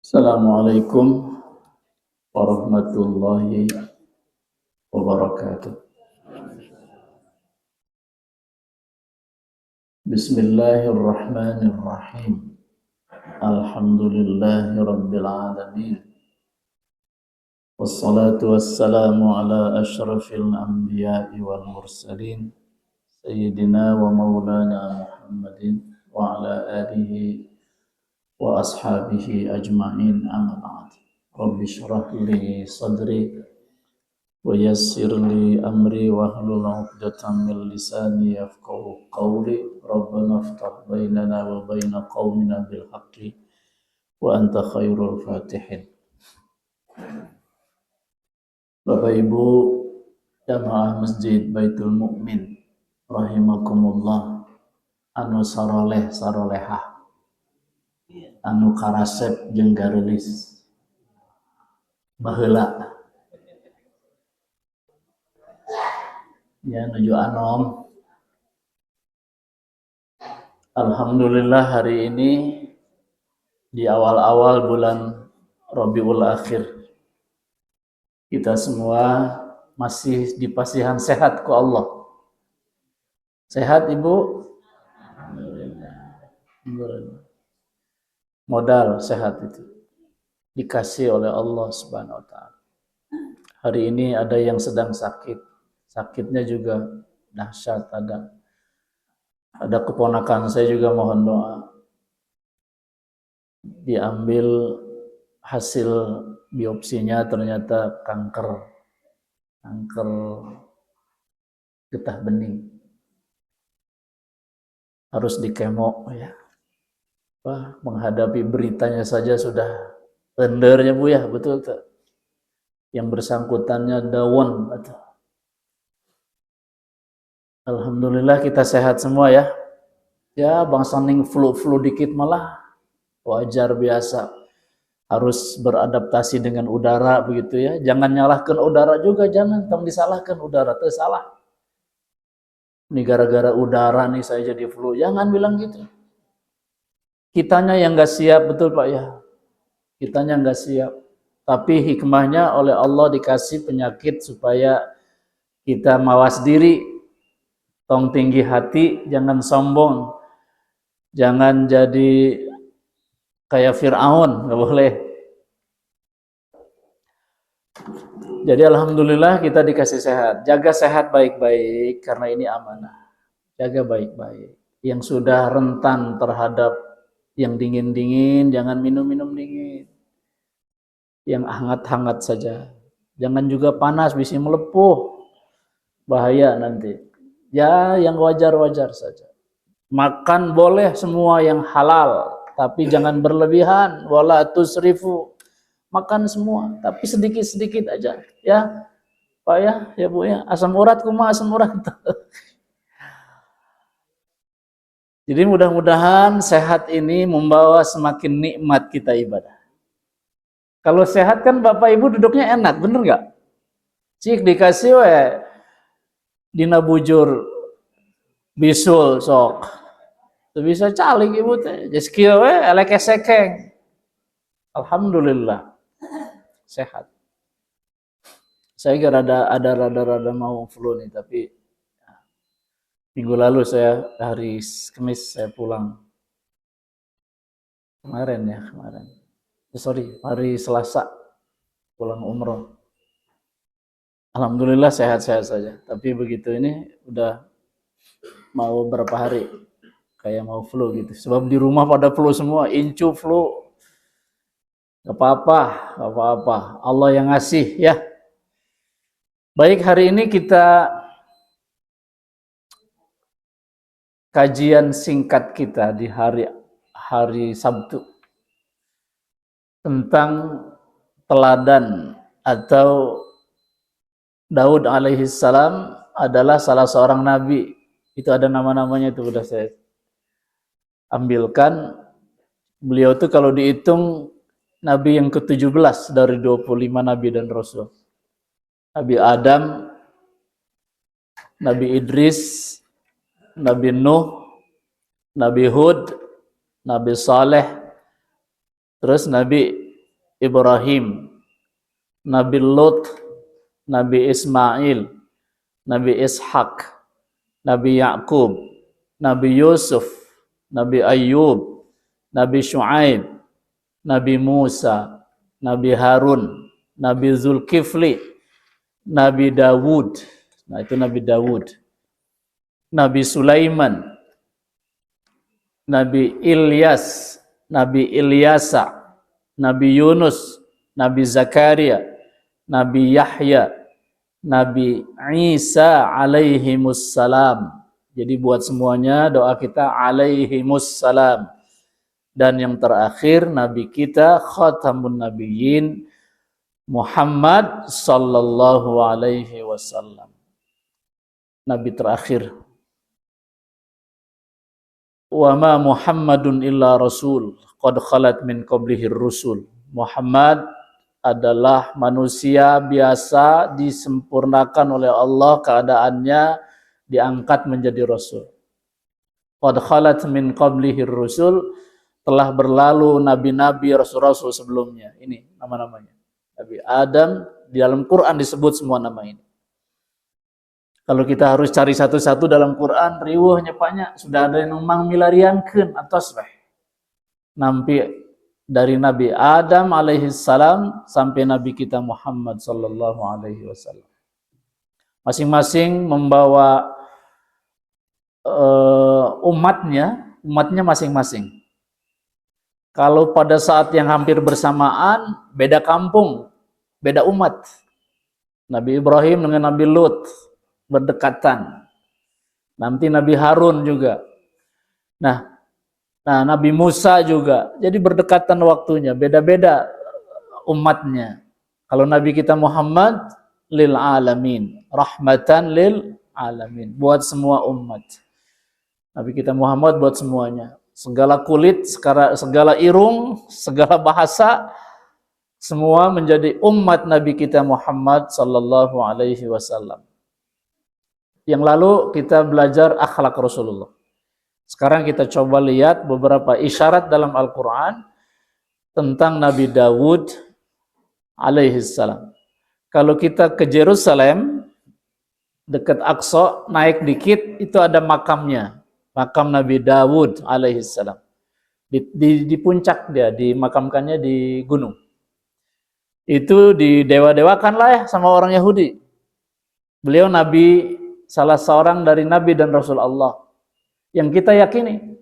Assalamualaikum warahmatullahi wabarakatuh. Bismillahirrahmanirrahim. Alhamdulillahi rabbil alamin. Wassalatu wassalamu ala asyrafil anbiya'i wal mursalin Sayyidina wa maulana Muhammadin wa ala alihi wa ashabihi ajma'in, amma ba'd. Rabbi shrah li sadri wa yassir li amri wahlul 'uqdatam min lisani yafqahu qawli. Rabbana iftah bainana wa baina qaumina bil haqqi wa anta khairul fatihin. Bapak Ibu jamaah Masjid Baitul Mukmin rahimakumullah, anu saroleh sarolehah, anu karasep jeung garelis baheula ya nuju anom. Alhamdulillah hari ini di awal-awal bulan Rabiul Akhir kita semua masih dipasihan sehat ku Allah. Sehat Ibu? Modal sehat itu dikasih oleh Allah Subhanahu wa taala. Hari ini ada yang sedang sakit. Sakitnya juga dahsyat, ada keponakan saya juga mohon doa. Diambil hasil biopsinya ternyata kanker getah bening. Harus dikemo ya. Wah, menghadapi beritanya saja sudah tendernya Bu ya, betul tuh. Yang bersangkutannya daun. Alhamdulillah kita sehat semua ya. Ya, bangsa ning flu dikit malah wajar biasa. Harus beradaptasi dengan udara begitu ya. Jangan nyalahkan udara juga, jangan tong disalahkan udara, itu salah. Ini gara-gara udara nih saya jadi flu. Jangan bilang gitu. Kitanya yang enggak siap, betul Pak ya. Kitanya enggak siap. Tapi hikmahnya oleh Allah dikasih penyakit supaya kita mawas diri. Tong tinggi hati, jangan sombong. Jangan jadi kayak Fir'aun, enggak boleh. Jadi alhamdulillah kita dikasih sehat. Jaga sehat baik-baik karena ini amanah. Jaga baik-baik. Yang sudah rentan terhadap yang dingin-dingin, jangan minum-minum dingin. Yang hangat-hangat saja. Jangan juga panas, bisa melepuh. Bahaya nanti. Ya, yang wajar-wajar saja. Makan boleh semua yang halal, tapi jangan berlebihan. Wala tusrifu. Makan semua, tapi sedikit-sedikit aja. Ya, Pak ya Bu ya. Asam urat kumaha asam urat. Jadi mudah-mudahan sehat ini membawa semakin nikmat kita ibadah. Kalau sehat kan Bapak Ibu duduknya enak, bener nggak? Cik dikasih dina bujur bisul sok. Tuh bisa calik Ibu teh. Jeskil elek sekeng. Alhamdulillah sehat. Saya kira ada rada mau flu nih, tapi minggu lalu saya hari Kamis saya pulang. Kemarin. Hari Selasa pulang umroh. Alhamdulillah sehat-sehat saja. Tapi begitu ini udah mau berapa hari kayak mau flu gitu. Sebab di rumah pada flu semua, incu flu. Gak apa-apa. Allah yang ngasih ya. Baik, hari ini kita kajian singkat kita di hari Sabtu tentang teladan atau Daud alaihissalam adalah salah seorang nabi. Itu ada nama-namanya, itu udah saya ambilkan. Beliau itu kalau dihitung nabi yang ke-17 dari 25 nabi dan rasul. Nabi Adam, Nabi Idris, Nabi Nuh, Nabi Hud, Nabi Saleh, terus Nabi Ibrahim, Nabi Lut, Nabi Ismail, Nabi Ishak, Nabi Yakub, Nabi Yusuf, Nabi Ayyub, Nabi Shu'aib, Nabi Musa, Nabi Harun, Nabi Zulkifli, Nabi Dawud. Nah, itu Nabi Dawud. Nabi Sulaiman, Nabi Ilyas, Nabi Ilyasa, Nabi Yunus, Nabi Zakaria, Nabi Yahya, Nabi Isa alaihimussalam. Jadi buat semuanya doa kita alaihimussalam. Dan yang terakhir Nabi kita khatamun nabiyyin Muhammad sallallahu alaihi wasallam. Nabi terakhir. Wa ma Muhammadun illa rasul qad khalat min qablihir rusul. Muhammad adalah manusia biasa disempurnakan oleh Allah, keadaannya diangkat menjadi rasul. Qad khalat min qablihir rusul, telah berlalu nabi-nabi, rasul-rasul sebelumnya. Ini nama-namanya. Nabi Adam, di dalam Quran disebut semua nama ini. Kalau kita harus cari satu-satu dalam Quran, riweuh nyepanya sudah ada yang memang milariankeun atos weh. Nampi dari Nabi Adam alaihi salam sampai Nabi kita Muhammad sallallahu alaihi wasallam. Masing-masing membawa umatnya masing-masing. Kalau pada saat yang hampir bersamaan, beda kampung, beda umat. Nabi Ibrahim dengan Nabi Lut berdekatan. Nanti Nabi Harun juga. Nah, Nabi Musa juga. Jadi berdekatan waktunya, beda-beda umatnya. Kalau Nabi kita Muhammad lil alamin, rahmatan lil alamin, buat semua umat. Nabi kita Muhammad buat semuanya. Segala kulit, segala irung, segala bahasa, semua menjadi umat Nabi kita Muhammad sallallahu alaihi wasallam. Yang lalu kita belajar akhlak Rasulullah. Sekarang kita coba lihat beberapa isyarat dalam Al-Quran tentang Nabi Dawud alaihi salam. Kalau kita ke Yerusalem, dekat Aqsa, naik dikit, itu ada makamnya. Makam Nabi Dawud alaihi salam. Di puncak dia, dimakamkannya di gunung. Itu didewa-dewakan lah ya sama orang Yahudi. Beliau Nabi, salah seorang dari Nabi dan Rasul Allah yang kita yakini.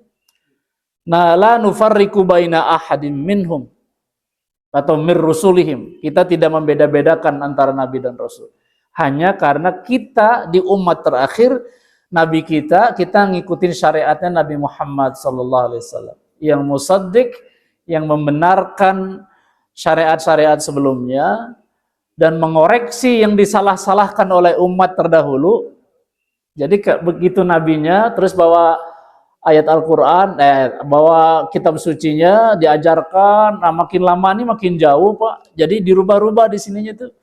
Nah, la nufarriqu baina ahadin minhum atau mir rusulihim. Kita tidak membeda-bedakan antara Nabi dan Rasul. Hanya karena kita di umat terakhir, Nabi kita ngikutin syariatnya Nabi Muhammad sallallahu alaihi wasallam. Yang musaddiq, yang membenarkan syariat-syariat sebelumnya dan mengoreksi yang disalah-salahkan oleh umat terdahulu. Jadi begitu nabinya terus bawa ayat Al-Quran, bawa kitab sucinya diajarkan, makin lama nih makin jauh Pak. Jadi dirubah-rubah di sininya tuh.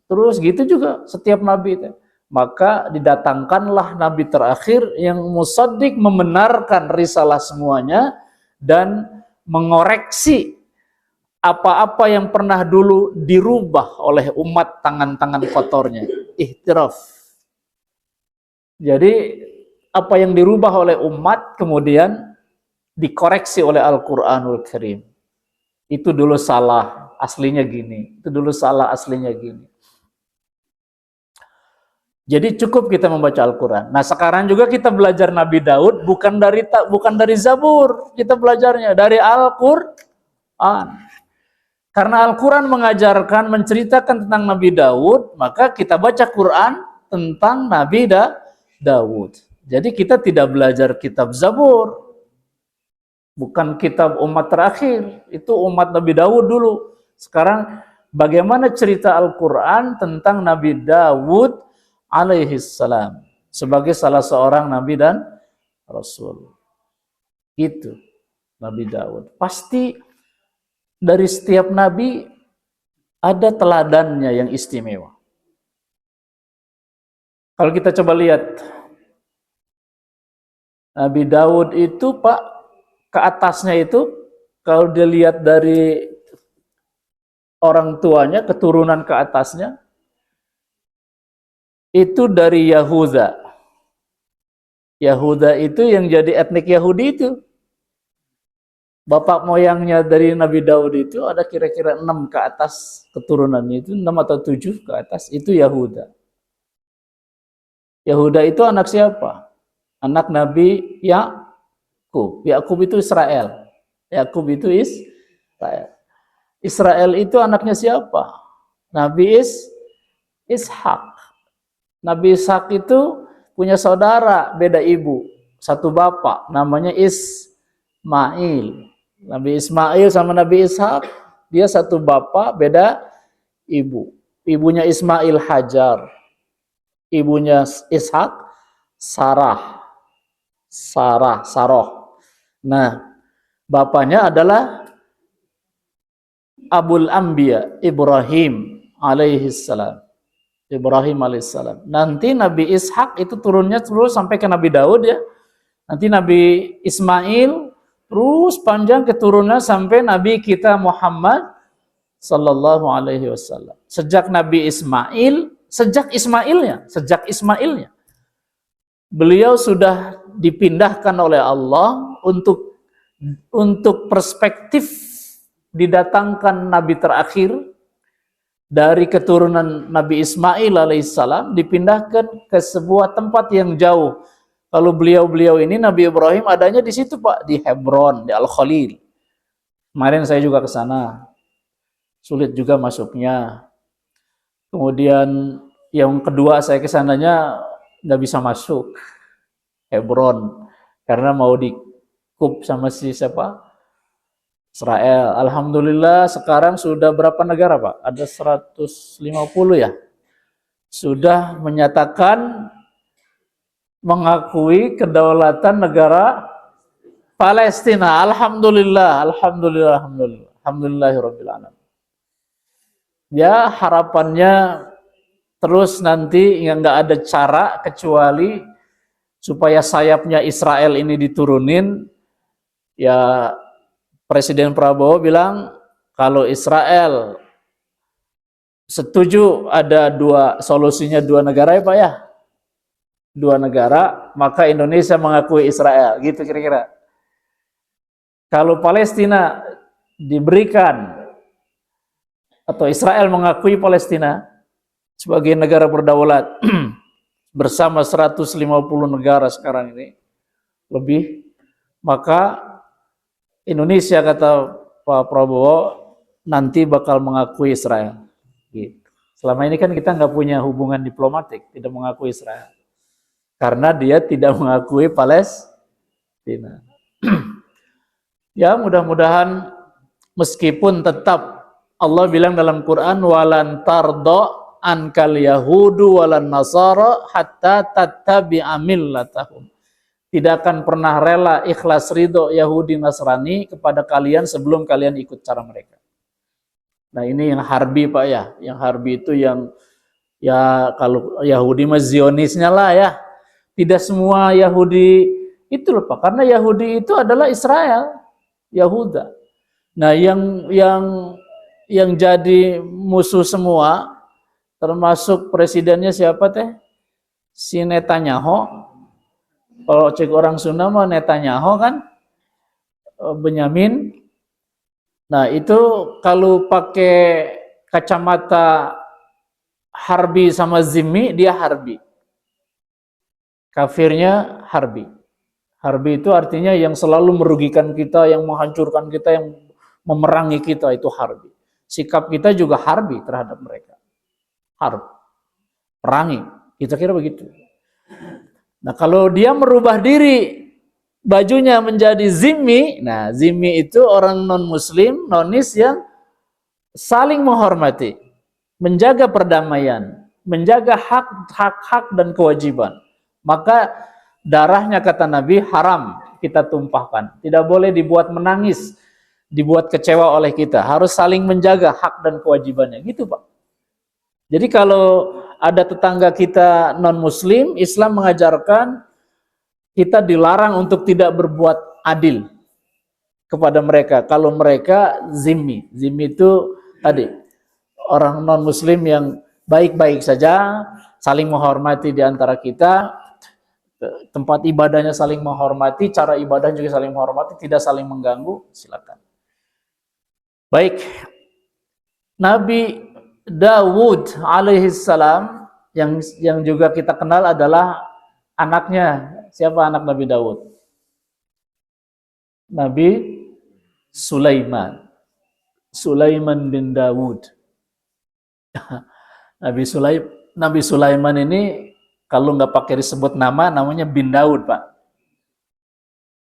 Terus gitu juga setiap nabi itu. Maka didatangkanlah nabi terakhir yang musaddiq, membenarkan risalah semuanya dan mengoreksi apa-apa yang pernah dulu dirubah oleh umat tangan-tangan kotornya. Ihtiraf. Jadi apa yang dirubah oleh umat kemudian dikoreksi oleh Al-Quranul Karim. Itu dulu salah, aslinya gini. Itu dulu salah, aslinya gini. Jadi cukup kita membaca Al-Quran. Nah sekarang juga kita belajar Nabi Daud bukan dari Zabur. Kita belajarnya dari Al-Quran. Karena Al-Quran mengajarkan, menceritakan tentang Nabi Daud, maka kita baca Quran tentang Nabi Dawud. Jadi kita tidak belajar kitab Zabur. Bukan kitab umat terakhir. Itu umat Nabi Dawud dulu. Sekarang bagaimana cerita Al-Quran tentang Nabi Dawud alaihi salam. Sebagai salah seorang Nabi dan Rasul. Itu Nabi Dawud. Pasti dari setiap Nabi ada teladannya yang istimewa. Kalau kita coba lihat Nabi Daud itu Pak, ke atasnya itu kalau dilihat dari orang tuanya, keturunan ke atasnya, itu dari Yahuda. Yahuda itu yang jadi etnik Yahudi itu. Bapak moyangnya dari Nabi Daud itu ada kira-kira 6 ke atas keturunannya itu, 6 atau 7 ke atas, itu Yahuda. Yahuda itu anak siapa? Anak Nabi Yakub. Yakub itu Israel. Yakub itu Israel. Israel itu anaknya siapa? Nabi Ishak. Nabi Ishak itu punya saudara, beda ibu, satu bapak, namanya Ismail. Nabi Ismail sama Nabi Ishak, dia satu bapak, beda ibu. Ibunya Ismail Hajar, ibunya Ishak Saroh. Nah, bapaknya adalah Abul Anbiya, Ibrahim alaihissalam. Nanti Nabi Ishak itu turunnya terus sampai ke Nabi Daud ya. Nanti Nabi Ismail terus panjang keturunan sampai Nabi kita Muhammad sallallahu alaihi wasallam. Sejak Ismailnya beliau sudah dipindahkan oleh Allah untuk perspektif didatangkan Nabi terakhir dari keturunan Nabi Ismail alaihissalam, dipindahkan ke sebuah tempat yang jauh. Kalau beliau ini Nabi Ibrahim adanya di situ Pak, di Hebron, di Al-Khalil. Kemarin saya juga ke sana. Sulit juga masuknya. Kemudian yang kedua saya ke sananya nggak bisa masuk Hebron karena mau dikup sama si siapa? Israel. Alhamdulillah sekarang sudah berapa negara Pak? Ada 150 ya. Sudah menyatakan mengakui kedaulatan negara Palestina. Alhamdulillahirabbil alamin. Ya, harapannya terus nanti nggak ada cara kecuali supaya sayapnya Israel ini diturunin. Ya, Presiden Prabowo bilang kalau Israel setuju ada solusinya dua negara ya Pak ya. Dua negara, maka Indonesia mengakui Israel, gitu kira-kira. Kalau Palestina diberikan atau Israel mengakui Palestina sebagai negara berdaulat bersama 150 negara sekarang ini lebih, maka Indonesia kata Pak Prabowo nanti bakal mengakui Israel. Gitu. Selama ini kan kita nggak punya hubungan diplomatik, tidak mengakui Israel. Karena dia tidak mengakui Palestina. Ya mudah-mudahan meskipun tetap Allah bilang dalam Quran walan tardo ankal yahudu walan nasara hatta tattabi'a millatahum. Tidak akan pernah rela ikhlas ridho Yahudi Nasrani kepada kalian sebelum kalian ikut cara mereka. Nah ini yang harbi Pak ya. Yang harbi itu yang ya kalau Yahudi mah Zionisnya lah ya. Tidak semua Yahudi itu loh Pak. Karena Yahudi itu adalah Israel, Yahuda. Nah yang jadi musuh semua termasuk presidennya siapa teh? Si Netanyahu. Kalau cek orang Sunda mah Netanyahu kan, Benyamin. Nah itu kalau pakai kacamata harbi sama zimmi, dia harbi. Kafirnya harbi. Harbi itu artinya yang selalu merugikan kita, yang menghancurkan kita, yang memerangi kita, itu harbi. Sikap kita juga harbi terhadap mereka. Harb. Perangi. Kita kira begitu. Nah kalau dia merubah diri bajunya menjadi zimmi, nah zimmi itu orang non-muslim, nonis yang saling menghormati, menjaga perdamaian, menjaga hak dan kewajiban. Maka darahnya kata Nabi haram kita tumpahkan, tidak boleh dibuat menangis, dibuat kecewa oleh kita, harus saling menjaga hak dan kewajibannya, gitu Pak. Jadi kalau ada tetangga kita non-muslim, Islam mengajarkan kita dilarang untuk tidak berbuat adil kepada mereka. Kalau mereka zimmi. Zimmi itu tadi, orang non-muslim yang baik-baik saja, saling menghormati di antara kita, tempat ibadahnya saling menghormati, cara ibadah juga saling menghormati, tidak saling mengganggu, silakan. Baik, Nabi Dawud alaihissalam yang juga kita kenal adalah anaknya. Siapa anak Nabi Dawud? Nabi Sulaiman. Sulaiman bin Dawud. Nabi Sulaiman ini kalau nggak pakai disebut nama, namanya bin Daud, Pak.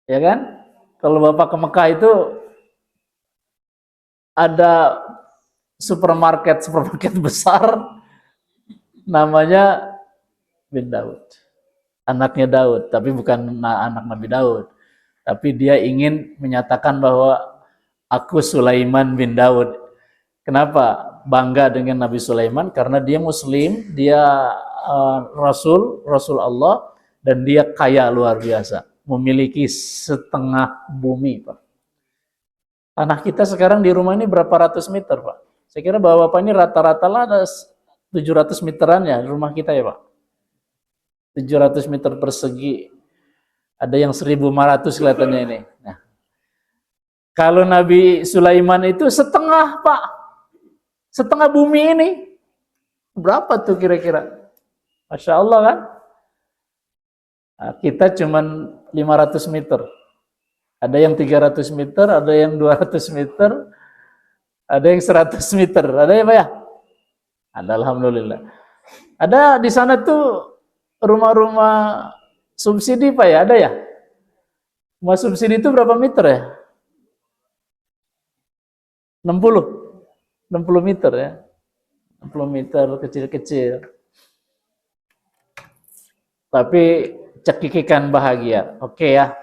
Ya kan? Kalau Bapak ke Mekah itu ada supermarket besar namanya bin Daud. Anaknya Daud, tapi bukan anak Nabi Daud. Tapi dia ingin menyatakan bahwa aku Sulaiman bin Daud. Kenapa bangga dengan Nabi Sulaiman? Karena dia Muslim, dia Rasul Allah, dan dia kaya luar biasa, memiliki setengah bumi, Pak. Tanah kita sekarang di rumah ini berapa ratus meter, Pak? Saya kira Bapak ini rata-rata lah ada 700 meteran ya rumah kita ya, Pak. 700 meter persegi. Ada yang 1.500 kelihatannya ini. Nah, kalau Nabi Sulaiman itu setengah, Pak. Setengah bumi ini. Berapa tuh kira-kira? Masya Allah kan? Nah, kita cuman 500 meter. Ada yang 300 meter, ada yang 200 meter, ada yang 100 meter. Ada ya, Pak ya? Ada, alhamdulillah. Ada di sana tuh rumah-rumah subsidi, Pak ya? Ada ya? Rumah subsidi itu berapa meter ya? 60 meter ya. 60 meter kecil-kecil. Tapi cekikikan bahagia. Oke ya.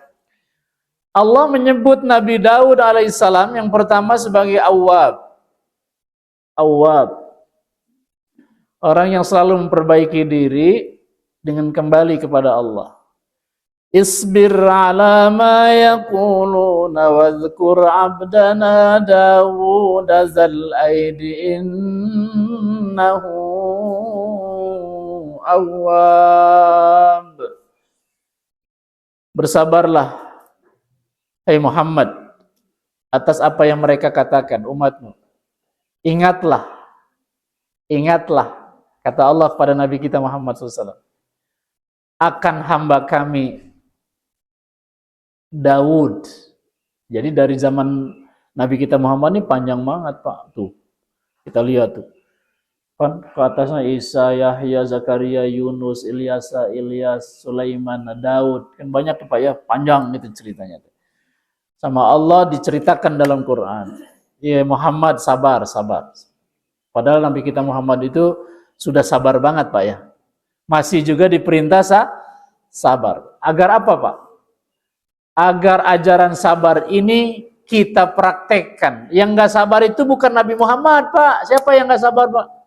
Allah menyebut Nabi Daud alaihissalam yang pertama sebagai Awwab. Awwab. Orang yang selalu memperbaiki diri dengan kembali kepada Allah. Isbir ala ma yaquluna wadhkur abdana Dawud zal aidi innahu awwab. Bersabarlah, hai Muhammad, atas apa yang mereka katakan umatmu. Ingatlah, kata Allah kepada Nabi kita Muhammad SAW, akan hamba kami Daud. Jadi dari zaman Nabi kita Muhammad ini panjang banget, Pak. Tuh, kita lihat tuh. Kan ke atasnya Isa, Yahya, Zakaria, Yunus, Ilyas, Sulaiman, Daud. Kan banyak tuh, Pak ya, panjang itu ceritanya. Sama Allah diceritakan dalam Quran. Ya Muhammad sabar. Padahal Nabi kita Muhammad itu sudah sabar banget, Pak ya. Masih juga diperintah sabar. Agar apa, Pak? Agar ajaran sabar ini kita praktekkan. Yang nggak sabar itu bukan Nabi Muhammad, Pak. Siapa yang nggak sabar, Pak?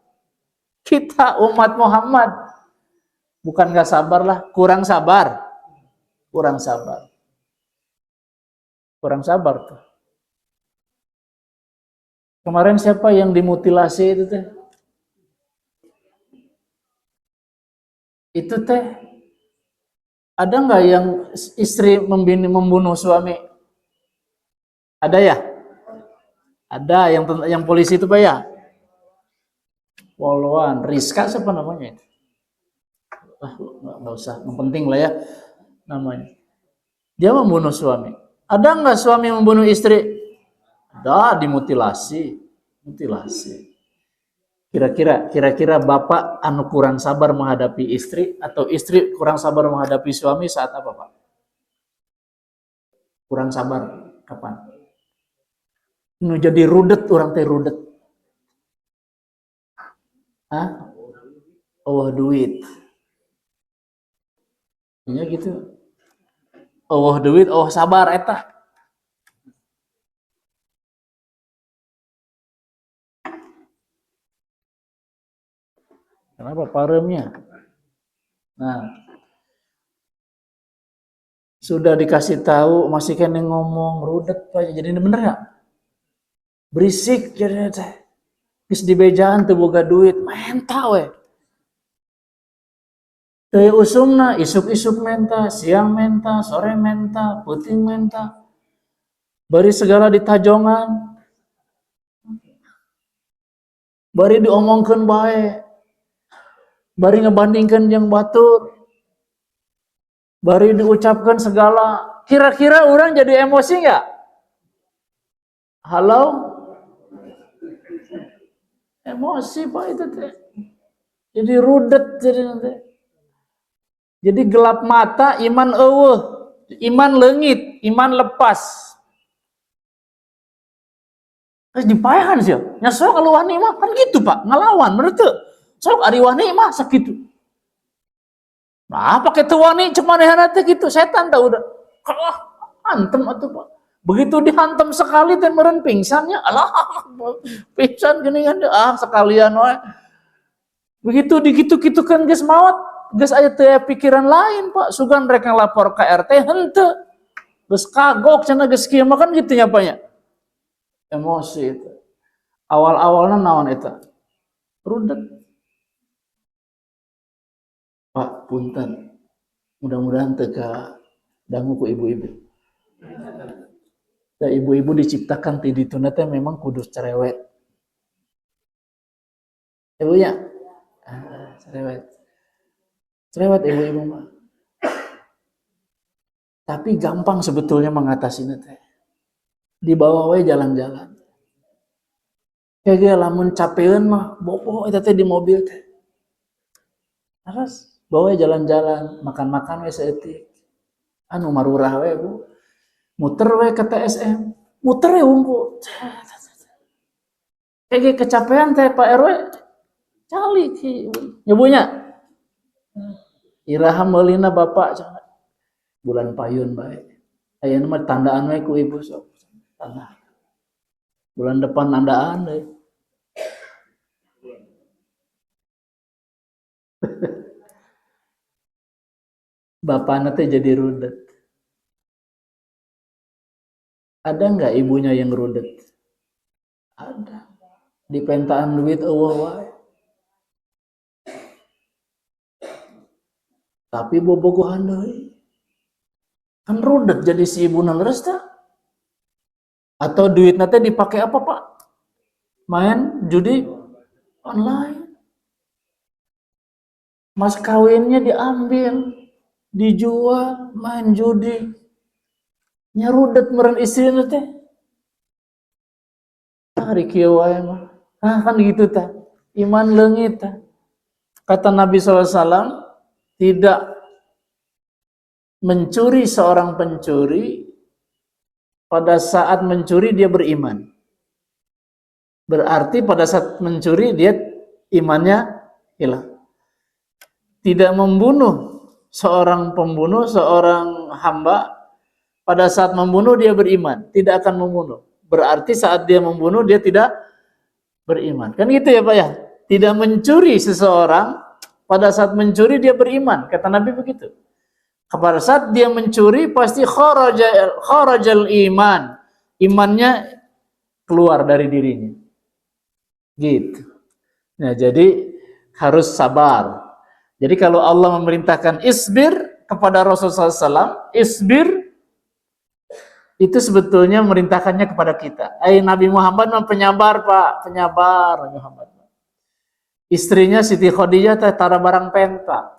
Kita umat Muhammad. Bukan nggak sabar lah, kurang sabar. Kurang sabar tuh. Kemarin siapa yang dimutilasi itu teh? Itu teh ada nggak yang istri membunuh suami? Ada ya? Ada yang polisi itu, Pak ya? Poluan, Rizka siapa namanya? Nggak usah, yang penting lah ya namanya. Dia membunuh suami. Ada nggak suami membunuh istri? Ada, dimutilasi. Kira-kira bapak kurang sabar menghadapi istri atau istri kurang sabar menghadapi suami saat apa, Pak? Kurang sabar kapan? Nu jadi rudet, orang teh rudet. Hah? Oh duit. Ya gitu. Oh duit, oh sabar eta. Kenapa paremnya? Nah, sudah dikasih tahu masih kena ngomong rudet, Pak. Jadi ini bener nggak? Berisik jadi teh. Geus di bejaan teu boga duit, menta we. Teu usumna isuk-isuk menta, siang menta, sore menta, peuting menta. Bari segala ditajongan. Bari diomongkeun bae. Bari ngebandingkeun jeung batur. Bari diucapkan segala. Kira-kira orang jadi emosi nggak? Halo? Emosi Pak itu teh. Jadi rudet jadi nanti. Jadi gelap mata, iman eueuh, iman leungit, iman lepas. Terus dipayahan sih, nya sok kalau wani mah kan gitu Pak, ngelawan bener teu. Sok ari wani mah sakitu. Nah, pakai teu wani cek manehna teh kitu, setan tah udah. Kalah antem atuh Pak. Begitu dihantam sekali teh meureun pingsannya, alah pingsan geuningan sekalian we. Begitu dikitu-kitukeun geus maot, geus aya teu pikiran lain Pak, sugan rek ngalapor ka RT henteu. Geus kagok cenah geus kieu mah kan kitu nya Pak nya. Emosi itu. Awal-awalnya naon eta? Rudet. Pak, punten. Mudah-mudahan teu ka dangu ku ibu-ibu. Da ibu-ibu diciptakan ti dituna teh memang kudu cerewet. Ibu nya? Cerewet. Cerewet ibu-ibu mah. Tapi gampang sebetulnya mengatasinya teh. Dibawa we jalan-jalan. Kayak lamun capeun mah bobo eta teh di mobil teh. Terus bawa jalan-jalan, makan-makan we saeutik. Anu marurah we Bu. Muter we ke TSM. Muter we unggul. Kayak kecapean teh Pak RW. Cali ki nyebunya. Iraha meulina bapak bulan payun bae. Ayeuna mah tandaan we ku ibu sok. Tanda. Bulan depan tandaan deh. Bapaknya teh jadi rudet. Ada nggak ibunya yang rudet? Ada. Di pentaan duit eueuh wae. Tapi bobogohan deui. Kan rudet jadi si ibuna leres teh. Atau duitnya teh dipakai apa Pak? Main judi online. Mas kawinnya diambil, dijual, main judi. Nyarudet meureun istrina teh. Ari kieu wae mah. Kan gitu tah. Iman leungit tah. Kata Nabi SAW, tidak mencuri seorang pencuri pada saat mencuri dia beriman. Berarti pada saat mencuri dia imannya hilang. Tidak membunuh seorang pembunuh, seorang hamba, pada saat membunuh dia beriman, tidak akan membunuh. Berarti saat dia membunuh dia tidak beriman. Kan gitu ya Pak ya? Tidak mencuri seseorang, pada saat mencuri dia beriman. Kata Nabi begitu. Pada saat dia mencuri pasti kharajal iman. Imannya keluar dari dirinya. Gitu. Nah, jadi harus sabar. Jadi kalau Allah memerintahkan isbir kepada Rasulullah SAW, isbir itu sebetulnya memerintahkannya kepada kita. Nabi Muhammad penyabar Pak, penyabar Nabi Muhammad. Istrinya Siti Khadijah teh tara barang penta.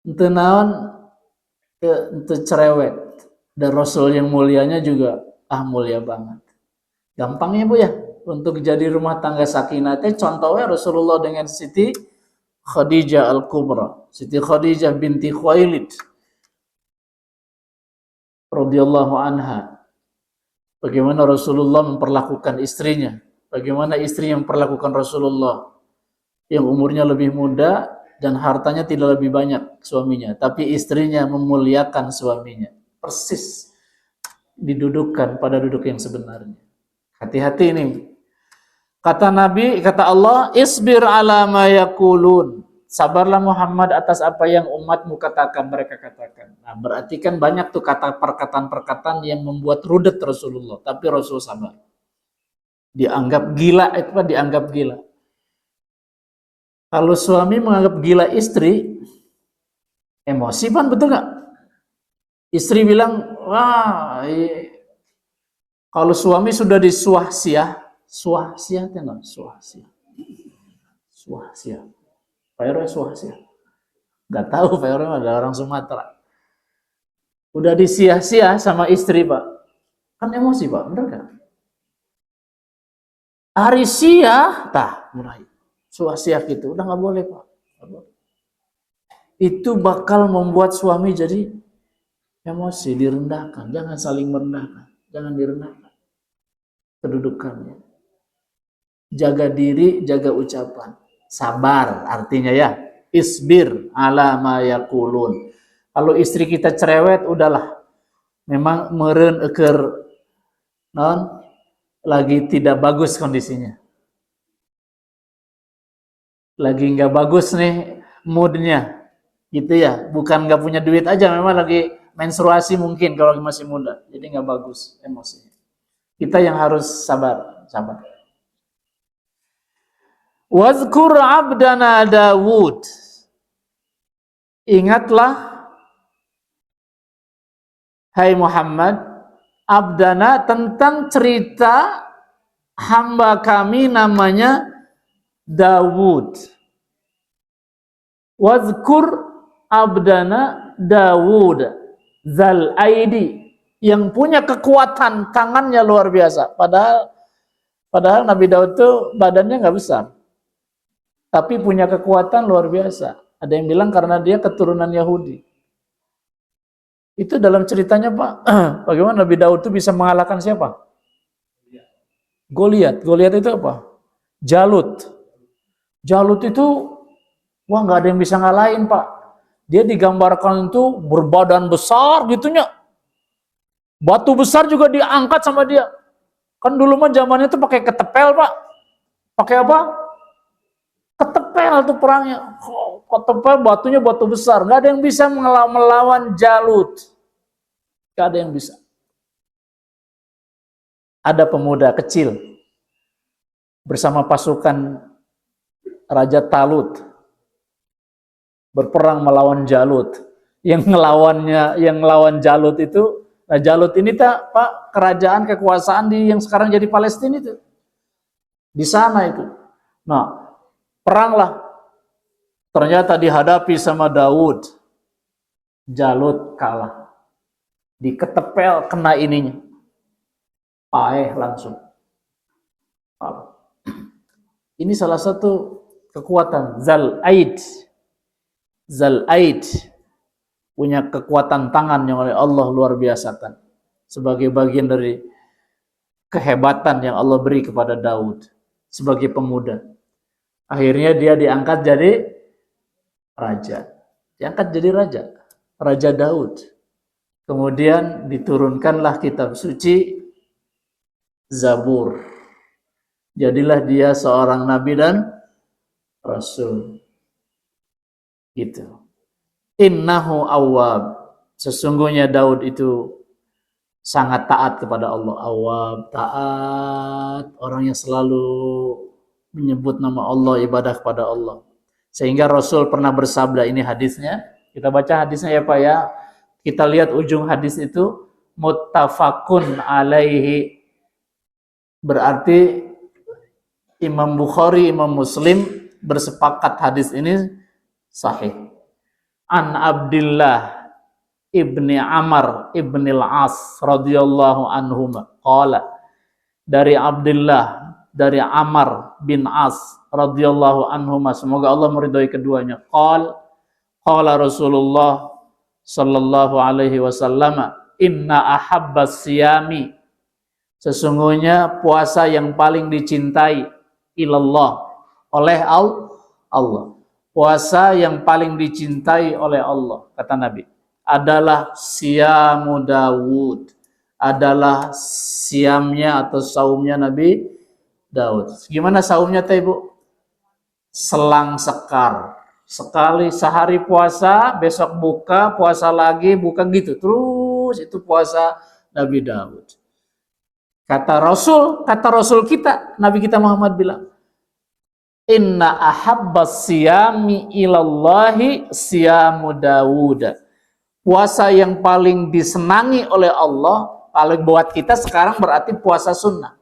Henteu naon, henteu cerewet. Dan Rasul yang mulianya juga mulia banget. Gampang ya Bu ya, untuk jadi rumah tangga sakinah teh contohnya Rasulullah dengan Siti Khadijah Al-Kubra, Siti Khadijah binti Khuwailid radhiyallahu anha. Bagaimana Rasulullah memperlakukan istrinya, bagaimana istri yang memperlakukan Rasulullah yang umurnya lebih muda dan hartanya tidak lebih banyak suaminya, tapi istrinya memuliakan suaminya. Persis didudukkan pada duduk yang sebenarnya. Hati-hati ini. Kata Nabi, kata Allah, isbir ala ma yaqulun. Sabarlah Muhammad atas apa yang umatmu katakan, mereka katakan. Nah, berarti kan banyak tuh kata perkataan-perkataan yang membuat rudet Rasulullah, tapi Rasul sabar. Dianggap gila, itu apa? Dianggap gila. Kalau suami menganggap gila istri, emosi pan, betul nggak? Istri bilang, wah, kalau suami sudah disuahsiah, suahsiah tengok, suahsiah, suahsiah. Pak suahsiah. Gak tahu Pak ada orang Sumatera. Udah disia-sia sama istri Pak, kan emosi Pak, bener gak? Hari sia, tah mulai suah-sia gitu, udah nggak boleh Pak. Itu bakal membuat suami jadi emosi, direndahkan. Jangan saling merendahkan, jangan direndahkan kedudukannya. Jaga diri, jaga ucapan. Sabar artinya ya. Isbir ala ma yaqulun. Kalau istri kita cerewet, udahlah. Memang meureun eker non lagi tidak bagus kondisinya. Lagi nggak bagus nih moodnya. Gitu ya. Bukan nggak punya duit aja, memang lagi menstruasi mungkin kalau masih muda. Jadi nggak bagus emosinya. Kita yang harus sabar, sabar. Wazkur abdana Dawud. Ingatlah, hai Muhammad, abdana tentang cerita hamba kami namanya Dawud. Wazkur abdana Dawud zal aidi, yang punya kekuatan tangannya luar biasa. Padahal Nabi Daud itu badannya nggak besar, tapi punya kekuatan luar biasa. Ada yang bilang karena dia keturunan Yahudi. Itu dalam ceritanya Pak, bagaimana Nabi Daud itu bisa mengalahkan siapa? Goliat. Goliat itu apa? Jalut. Jalut itu, wah nggak ada yang bisa ngalahin Pak. Dia digambarkan itu berbadan besar gitunya. Batu besar juga diangkat sama dia. Kan dulu mah zamannya itu pakai ketepel Pak. Pakai apa? Ketepel tuh perangnya. Ketepel, batunya batu besar. Gak ada yang bisa melawan Jalut. Gak ada yang bisa. Ada pemuda kecil bersama pasukan Raja Talut berperang melawan Jalut. Yang ngelawan Jalut itu, nah Jalut ini Pak, kerajaan kekuasaan yang sekarang jadi Palestina itu. Di sana itu. Nah, peranglah. Ternyata dihadapi sama Daud. Jalut kalah. Diketepel, kena ininya. Paeh langsung. Ini salah satu kekuatan. Zal-Aid. Zal-Aid. Punya kekuatan tangan yang oleh Allah luar biasa kan. Sebagai bagian dari kehebatan yang Allah beri kepada Daud. Sebagai pemuda. Akhirnya dia diangkat jadi raja. Diangkat jadi raja. Raja Daud. Kemudian diturunkanlah kitab suci Zabur. Jadilah dia seorang nabi dan rasul. Gitu. Innahu awwab. Sesungguhnya Daud itu sangat taat kepada Allah. Awwab, taat. Orang yang selalu menyebut nama Allah, ibadah kepada Allah. Sehingga Rasul pernah bersabda, ini hadisnya. Kita baca hadisnya ya Pak ya. Kita lihat ujung hadis itu. Muttafaqun alaihi. Berarti Imam Bukhari, Imam Muslim bersepakat hadis ini sahih. An Abdillah ibni Amr ibni al-As radhiyallahu anhuma qala, dari Abdullah dari Amr bin As radhiyallahu anhuma, semoga Allah meridhai keduanya, qala Rasulullah sallallahu alaihi wasallam, inna ahabbas siyami, sesungguhnya puasa yang paling dicintai ilallah, oleh Allah. Puasa yang paling dicintai oleh Allah, kata Nabi, adalah siyamu Dawud, adalah siamnya atau saumnya Nabi Daud. Gimana saumnya teh Ibu? Selang sekar. Sekali sehari puasa, besok buka, puasa lagi, buka gitu. Terus itu puasa Nabi Daud. Kata Rasul kita, Nabi kita Muhammad bilang, Inna ahabbas siyami ilallahi siyamu Dawud. Puasa yang paling disenangi oleh Allah, kalau buat kita sekarang berarti puasa sunnah.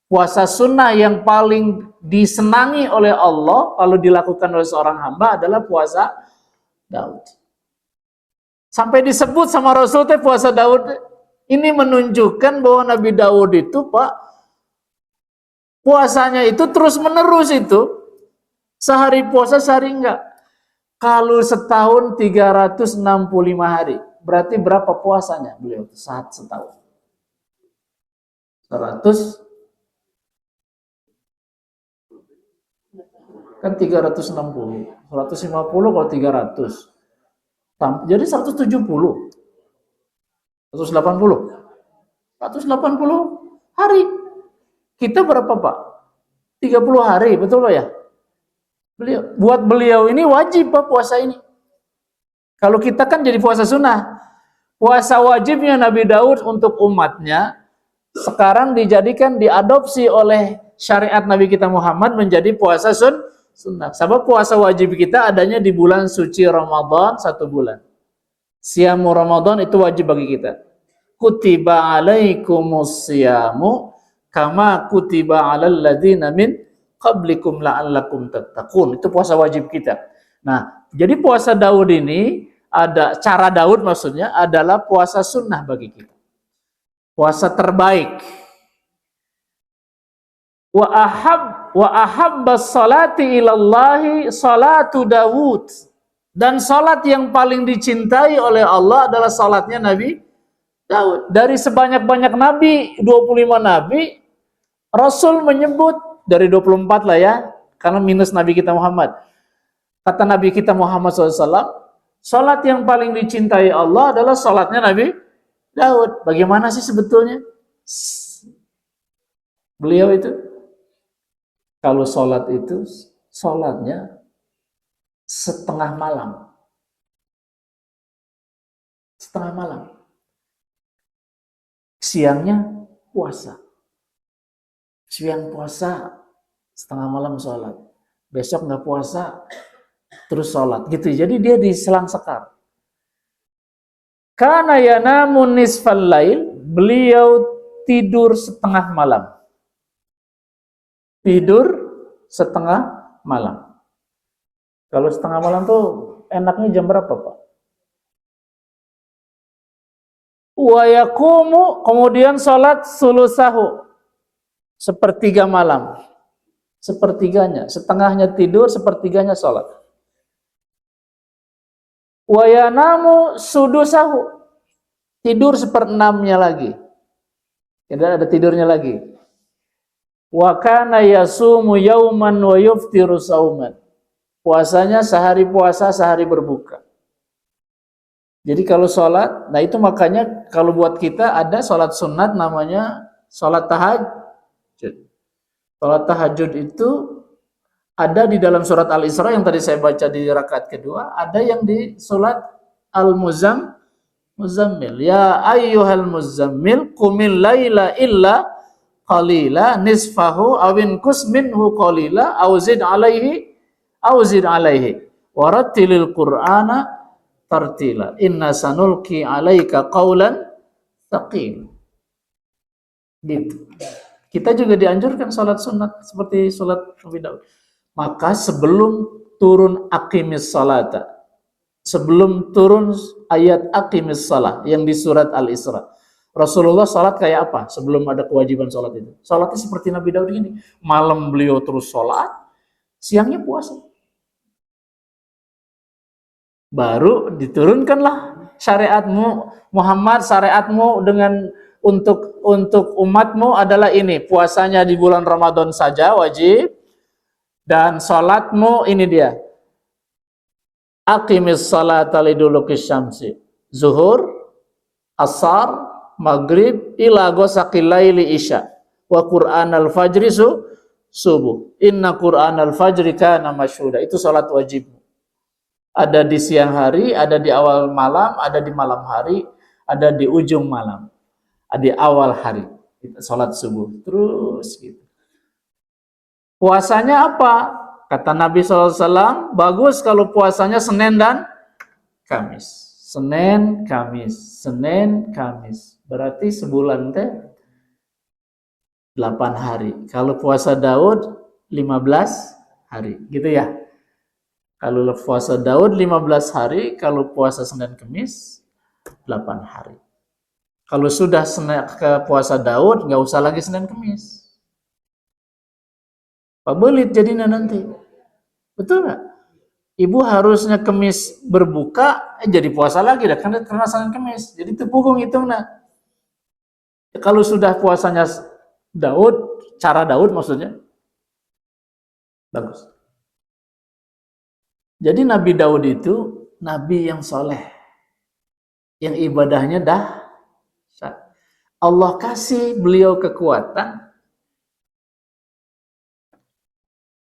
Puasa sunnah yang paling disenangi oleh Allah kalau dilakukan oleh seorang hamba adalah puasa Daud. Sampai disebut sama Rasul teh puasa Daud. Ini menunjukkan bahwa Nabi Daud itu, Pak, puasanya itu terus menerus itu. Sehari puasa, sehari enggak. Kalau setahun 365 hari, berarti berapa puasanya beliau saat setahun? 100 kan 360. 150 kalau 300. Jadi 170. 180. 180 hari. Kita berapa, Pak? 30 hari, betul Pak ya? Buat beliau ini wajib Pak puasa ini. Kalau kita kan jadi puasa sunnah. Puasa wajibnya Nabi Daud untuk umatnya sekarang dijadikan, diadopsi oleh syariat Nabi kita Muhammad menjadi puasa sunnah. Sebab puasa wajib kita adanya di bulan suci Ramadan 1 bulan. Siamu Ramadan itu wajib bagi kita. Kutiba alaikumus siyamu kama kutiba alal ladzina min qablikum la'allakum tattaqun. Itu puasa wajib kita. Nah, jadi puasa Daud ini ada cara Daud maksudnya adalah puasa sunnah bagi kita. Puasa terbaik. Wa ahabbas salati ilallahi salatu Daud. Dan salat yang paling dicintai oleh Allah adalah salatnya Nabi Daud. Dari sebanyak-banyak nabi, 25 nabi, Rasul menyebut dari 24 lah ya, karena minus Nabi kita Muhammad. Kata Nabi kita Muhammad SAW, salat yang paling dicintai Allah adalah salatnya Nabi Daud. Bagaimana sih sebetulnya beliau itu? Kalau salat itu, salatnya setengah malam. Setengah malam. Siangnya puasa. Siang puasa, setengah malam sholat. Besok nggak puasa, terus sholat. Gitu. Jadi dia diselang sekar. Kana yanamun nisfal lail, beliau tidur setengah malam. Tidur setengah malam. Kalau setengah malam tuh enaknya jam berapa, Pak? Wa yaqumu, kemudian sholat sulusahu, sepertiga malam. Sepertiganya, setengahnya tidur, sepertiganya sholat. Wa yanamu sudusahu, tidur seperenamnya lagi. Tidak ada tidurnya lagi. Wa kana yasumu yauman wa yuftiru sauman. Puasanya sehari puasa, sehari berbuka. Jadi kalau sholat, nah itu makanya kalau buat kita ada sholat sunat namanya sholat tahajud. Sholat tahajud itu ada di dalam surat Al-Isra yang tadi saya baca di rakaat kedua, ada yang di sholat Al-Muzammil. Ya ayyuhal muzammil qumil laila illa qalila nisfahu awin kus minhu qalila awzid alaihi warattilil qur'ana tartila inna sanulki alaika qaulan thaqil. Gitu. Kita juga dianjurkan salat sunat seperti salat Nabi Daud. Maka sebelum turun aqimis salata, sebelum turun ayat aqimis salah yang di surat Al-Isra, Rasulullah salat kayak apa sebelum ada kewajiban salat itu? Salatnya seperti Nabi Daud ini. Malam beliau terus salat, siangnya puasa. Baru diturunkanlah syariatmu Muhammad, syariatmu dengan untuk umatmu adalah ini, puasanya di bulan Ramadan saja wajib, dan salatmu ini dia, aqimis salata liduluki syamsi, zuhur, asar, maghrib, ila ghasaqil laili isya, wa qur'anal fajri subuh, inna qur'anal fajri kana masyhuda. Itu salat wajib. Ada di siang hari, ada di awal malam, ada di malam hari, ada di ujung malam, ada di awal hari. kita sholat subuh terus gitu. Puasanya apa? Kata Nabi SAW, bagus kalau puasanya Senin dan Kamis. Senin, Kamis, Senin, Kamis. Berarti sebulan teh 8 hari. Kalau puasa Daud 15 hari, gitu ya. Kalau puasa Daud 15 hari, kalau puasa Senin Kamis 8 hari. Kalau sudah ke puasa Daud, nggak usah lagi Senin Kamis. Pabelit jadinya nanti. Betul nggak? Ibu harusnya Kamis berbuka, jadi puasa lagi dah karena Senin Kamis. Jadi tepukung hitungnya. Kalau sudah puasanya Daud, cara Daud maksudnya, bagus. Jadi Nabi Daud itu nabi yang soleh, yang ibadahnya dahsyat. Allah kasih beliau kekuatan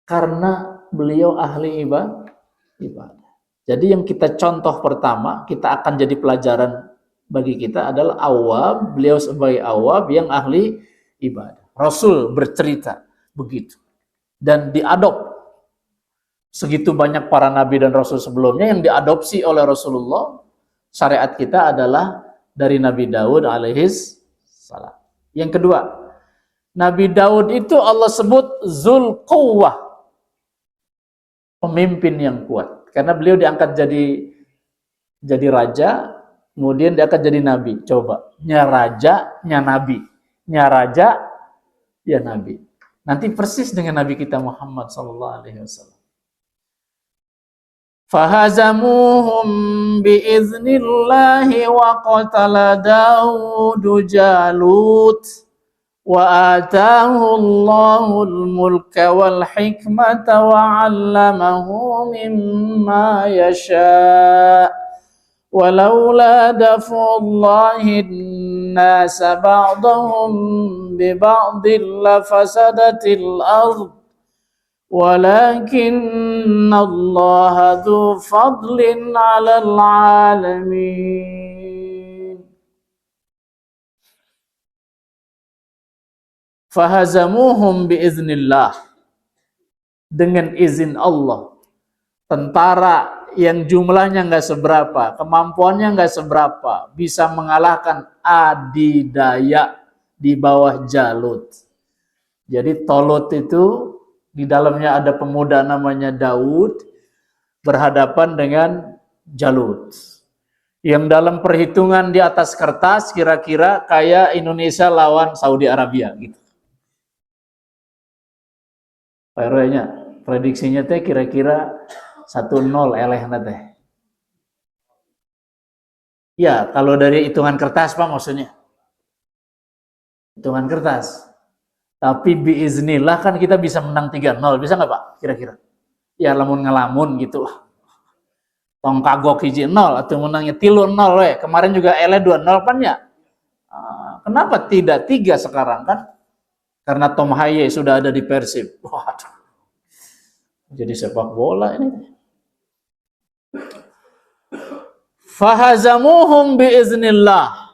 karena beliau ahli ibadah. Jadi yang kita contoh pertama, kita akan jadi pelajaran bagi kita adalah Awwab, beliau sebagai Awwab yang ahli ibadah. Rasul bercerita begitu. Dan diadop. Segitu banyak para nabi dan rasul sebelumnya yang diadopsi oleh Rasulullah. Syariat kita adalah dari Nabi Daud alaihis salam. Yang kedua, Nabi Daud itu Allah sebut Zul Quwwah, pemimpin yang kuat. Karena beliau diangkat jadi raja, kemudian diangkat jadi nabi. Coba, nya raja, nya nabi. Nya raja, ya nabi. Nanti persis dengan Nabi kita Muhammad sallallahu alaihi wasallam. Fahazamuhum biiznillahi wa qatala Daud Jalut wa atahu Allahul mulka wal hikmata wa 'allamahu mimma yasha' walaula daf'ullahi an-nasa ba'dahum bi ba'din la fasadatil ardh ولكن الله ذو فضل على العالمين fahazamuhum biiznillah, dengan izin Allah. Tentara yang jumlahnya nggak seberapa, kemampuannya nggak seberapa, bisa mengalahkan adidaya di bawah Jalut. Jadi Tolut itu di dalamnya ada pemuda namanya Daud berhadapan dengan Jalut. Yang dalam perhitungan di atas kertas kira-kira kayak Indonesia lawan Saudi Arabia gitu. Kayaknya prediksinya teh kira-kira 1-0 elehna teh. Ya, kalau dari hitungan kertas Pak maksudnya. Hitungan kertas. Tapi biiznillah kan kita bisa menang 3-0, bisa nggak Pak? Kira-kira. Ya lamun ngelamun gitu lah. Tong kagok hiji 0 atau menangnya 3-0 we. Kemarin juga ele 2-0 kan ya. Kenapa tidak 3 sekarang kan? Karena Tom Haye sudah ada di Persib. Waduh. Jadi sepak bola ini. Fahazamuhum biiznillah.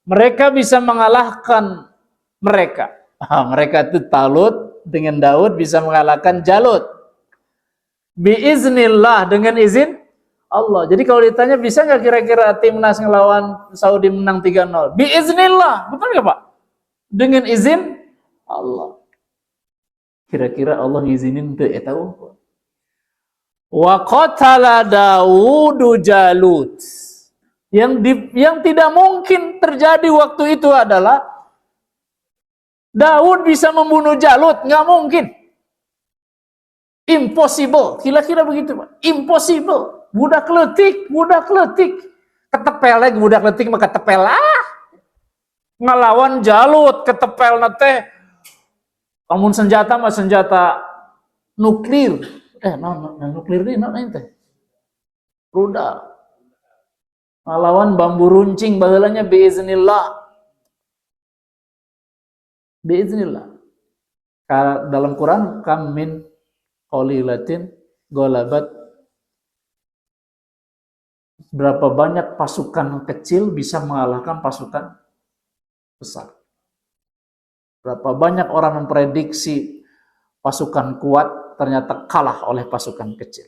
Mereka bisa mengalahkan mereka. Mereka itu Talut dengan Daud bisa mengalahkan Jalut. Biiznillah, dengan izin Allah. Jadi kalau ditanya bisa nggak kira-kira timnas ngelawan Saudi menang 3-0? Biiznillah, betul nggak Pak? Dengan izin Allah. Kira-kira Allah ngizinin tuh tahu. Wa qatala Daudu Jalut. Yang tidak mungkin terjadi waktu itu adalah Daud bisa membunuh Jalut, nggak mungkin. Impossible, kira-kira begitu Pak. Impossible. Budak letik. Ketepel lagi budak letik mah ketepel lah. Ngelawan Jalut, ketepel nate. Namun senjata mah senjata nuklir. Nuklir ini teh. Rudal. Ngelawan bambu runcing baheulanya biiznillah. Biiznillah. Dalam Quran kam min qalilatin ghalabat, berapa banyak pasukan kecil bisa mengalahkan pasukan besar. Berapa banyak orang memprediksi pasukan kuat ternyata kalah oleh pasukan kecil.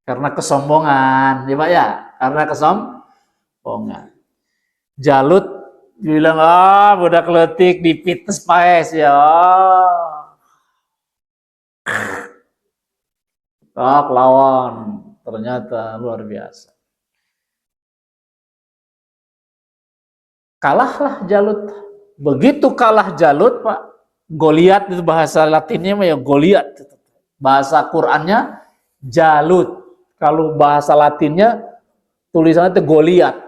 Karena kesombongan, ya Pak ya? Karena kesombongan. Jalut bilang, budak letik di fitness paes ya. Lawan. Ternyata luar biasa. Kalahlah Jalut. Begitu kalah Jalut, Pak, Goliat itu bahasa Latinnya ya Goliat. Bahasa Qurannya Jalut. Kalau bahasa Latinnya tulisannya itu Goliat.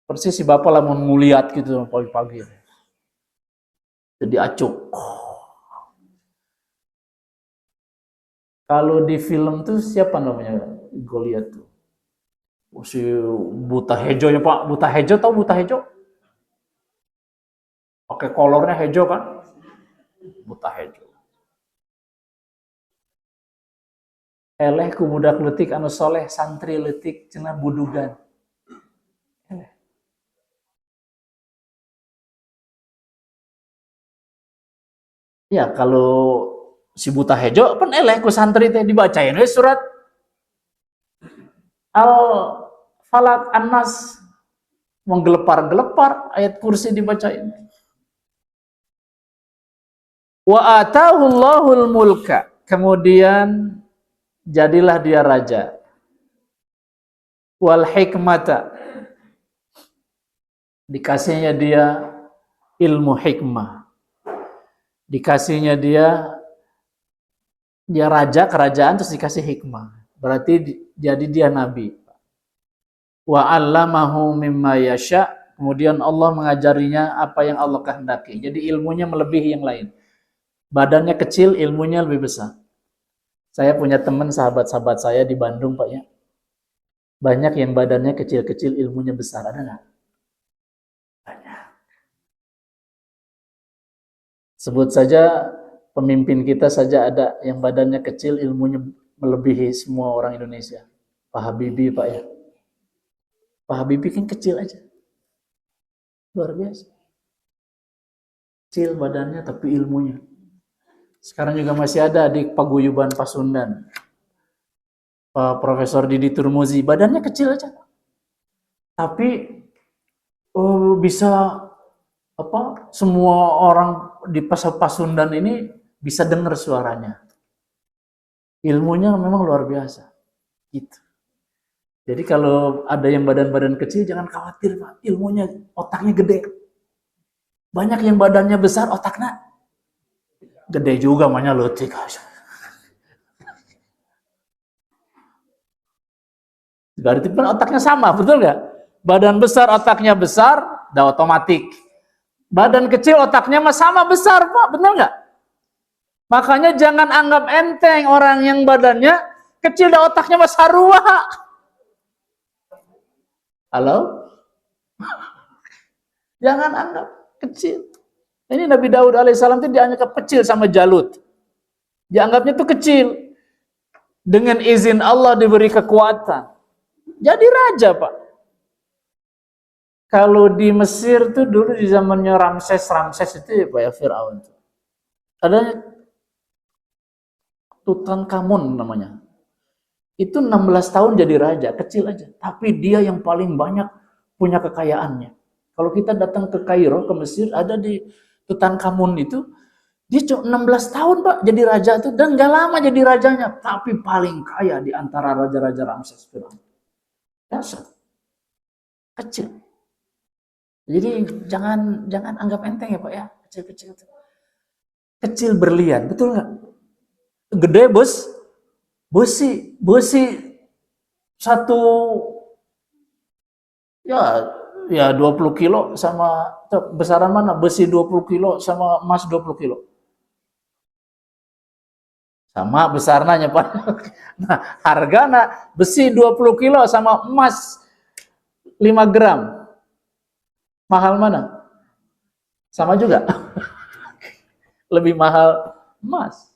Persis si bapak lah mau nguliat gitu pagi-pagi. Jadi acuk. Kalau di film tuh siapa namanya Goliat tuh? Si Buta Hejo ya Pak. Buta Hejo tau Buta Hejo? Pakai kolornya hejo kan? Buta Hejo. Eleh ku budak letik anu soleh santri letik cenah budugan. Eleh. Ya kalau si Buta Hejo kan eleh ku santri teh dibacain surat Al-Falak An-Nas menggelepar-gelepar ayat kursi dibacain. Wa atahullahul mulka. Kemudian jadilah dia raja. Wal hikmata. Dikasihnya dia ilmu hikmah. Dikasihnya dia raja, kerajaan, terus dikasih hikmah. Berarti jadi dia nabi. Wa 'allamahu mimma yasha. Kemudian Allah mengajarinya apa yang Allah kehendaki. Jadi ilmunya melebihi yang lain. Badannya kecil, ilmunya lebih besar. Saya punya teman sahabat-sahabat saya di Bandung, Pak ya. Banyak yang badannya kecil-kecil, ilmunya besar. Ada nggak? Banyak. Sebut saja pemimpin kita saja ada yang badannya kecil, ilmunya melebihi semua orang Indonesia. Pak Habibie, Pak ya. Pak Habibie kan kecil aja. Luar biasa. Kecil badannya tapi ilmunya. Sekarang juga masih ada di Paguyuban Pasundan. Profesor Didi Turmuzi, badannya kecil aja. Tapi bisa semua orang di Pasundan ini bisa dengar suaranya. Ilmunya memang luar biasa. Gitu. Jadi kalau ada yang badan-badan kecil jangan khawatir, Pak. Ilmunya, otaknya gede. Banyak yang badannya besar, otaknya gede juga, namanya letik. Berarti kan otaknya sama, betul nggak? Badan besar, otaknya besar, udah otomatik. Badan kecil, otaknya sama besar, Pak, betul nggak? Makanya jangan anggap enteng orang yang badannya kecil dan otaknya sarua. Halo? Jangan anggap kecil. Ini Nabi Daud alaihissalam itu dianggap kecil sama Jalut. Dianggapnya itu kecil. Dengan izin Allah diberi kekuatan. Jadi raja, Pak. Kalau di Mesir tuh dulu di zamannya Ramses itu ya Pak ya, Fir'aun. Ada Tutankhamun namanya. Itu 16 tahun jadi raja, kecil aja. Tapi dia yang paling banyak punya kekayaannya. Kalau kita datang ke Kairo, ke Mesir, ada di Tutankhamun itu, dia cuma 16 tahun Pak jadi raja itu, dan gak lama jadi rajanya, tapi paling kaya di antara raja-raja Ramses Fir'aun. Dasar. Kecil. Jadi jangan anggap enteng ya Pak ya, kecil-kecil itu. Kecil berlian, betul nggak? Gede besi satu ya 20 kilo sama besaran mana? Besi 20 kilo sama emas 20 kilo. Sama besarnya Pak. Nah, harganya besi 20 kilo sama emas 5 gram. Mahal mana? Sama juga. Lebih mahal emas.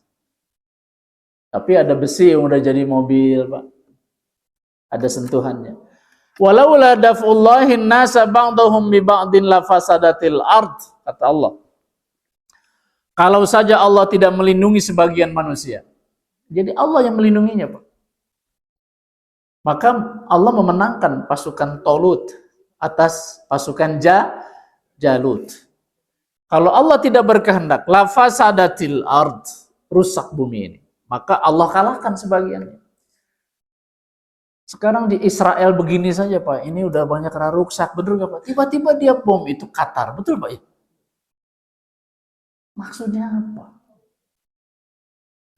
Tapi ada besi yang udah jadi mobil, Pak. Ada sentuhannya. Walaula daf'ullahi an-nasa ba'dahum bi ba'din la fasadatil ard, kata Allah. Kalau saja Allah tidak melindungi sebagian manusia. Jadi Allah yang melindunginya, Pak. Maka Allah memenangkan pasukan Talut atas pasukan Jalut. Kalau Allah tidak berkehendak, la fasadatil ard, rusak bumi ini. Maka Allah kalahkan sebagiannya. Sekarang di Israel begini saja, Pak. Ini udah banyak kena rusak, betul nggak, Pak? Tiba-tiba dia bom itu Qatar, betul, Pak ya? Maksudnya apa?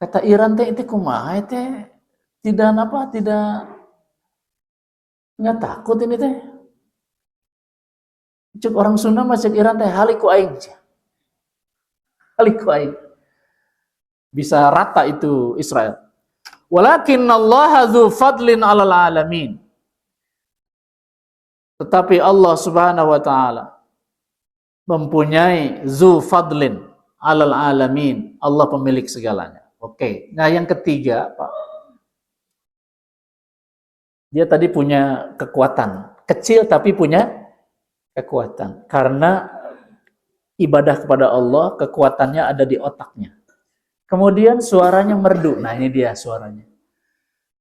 Kata Iran teh itu kumaha teh? Tidak apa? Tidak nggak takut ini teh. Cuk orang Sunda masuk Iran teh haliku aing. Haliku aing. Bisa rata itu Israel. Walakinnallaha dzu fadlin 'alal alamin. Tetapi Allah Subhanahu wa taala mempunyai dzu fadlin 'alal alamin. Allah pemilik segalanya. Oke. Nah, yang ketiga, Pak. Dia tadi punya kekuatan, kecil tapi punya kekuatan. Karena ibadah kepada Allah, kekuatannya ada di otaknya. Kemudian suaranya merdu. Nah, ini dia suaranya.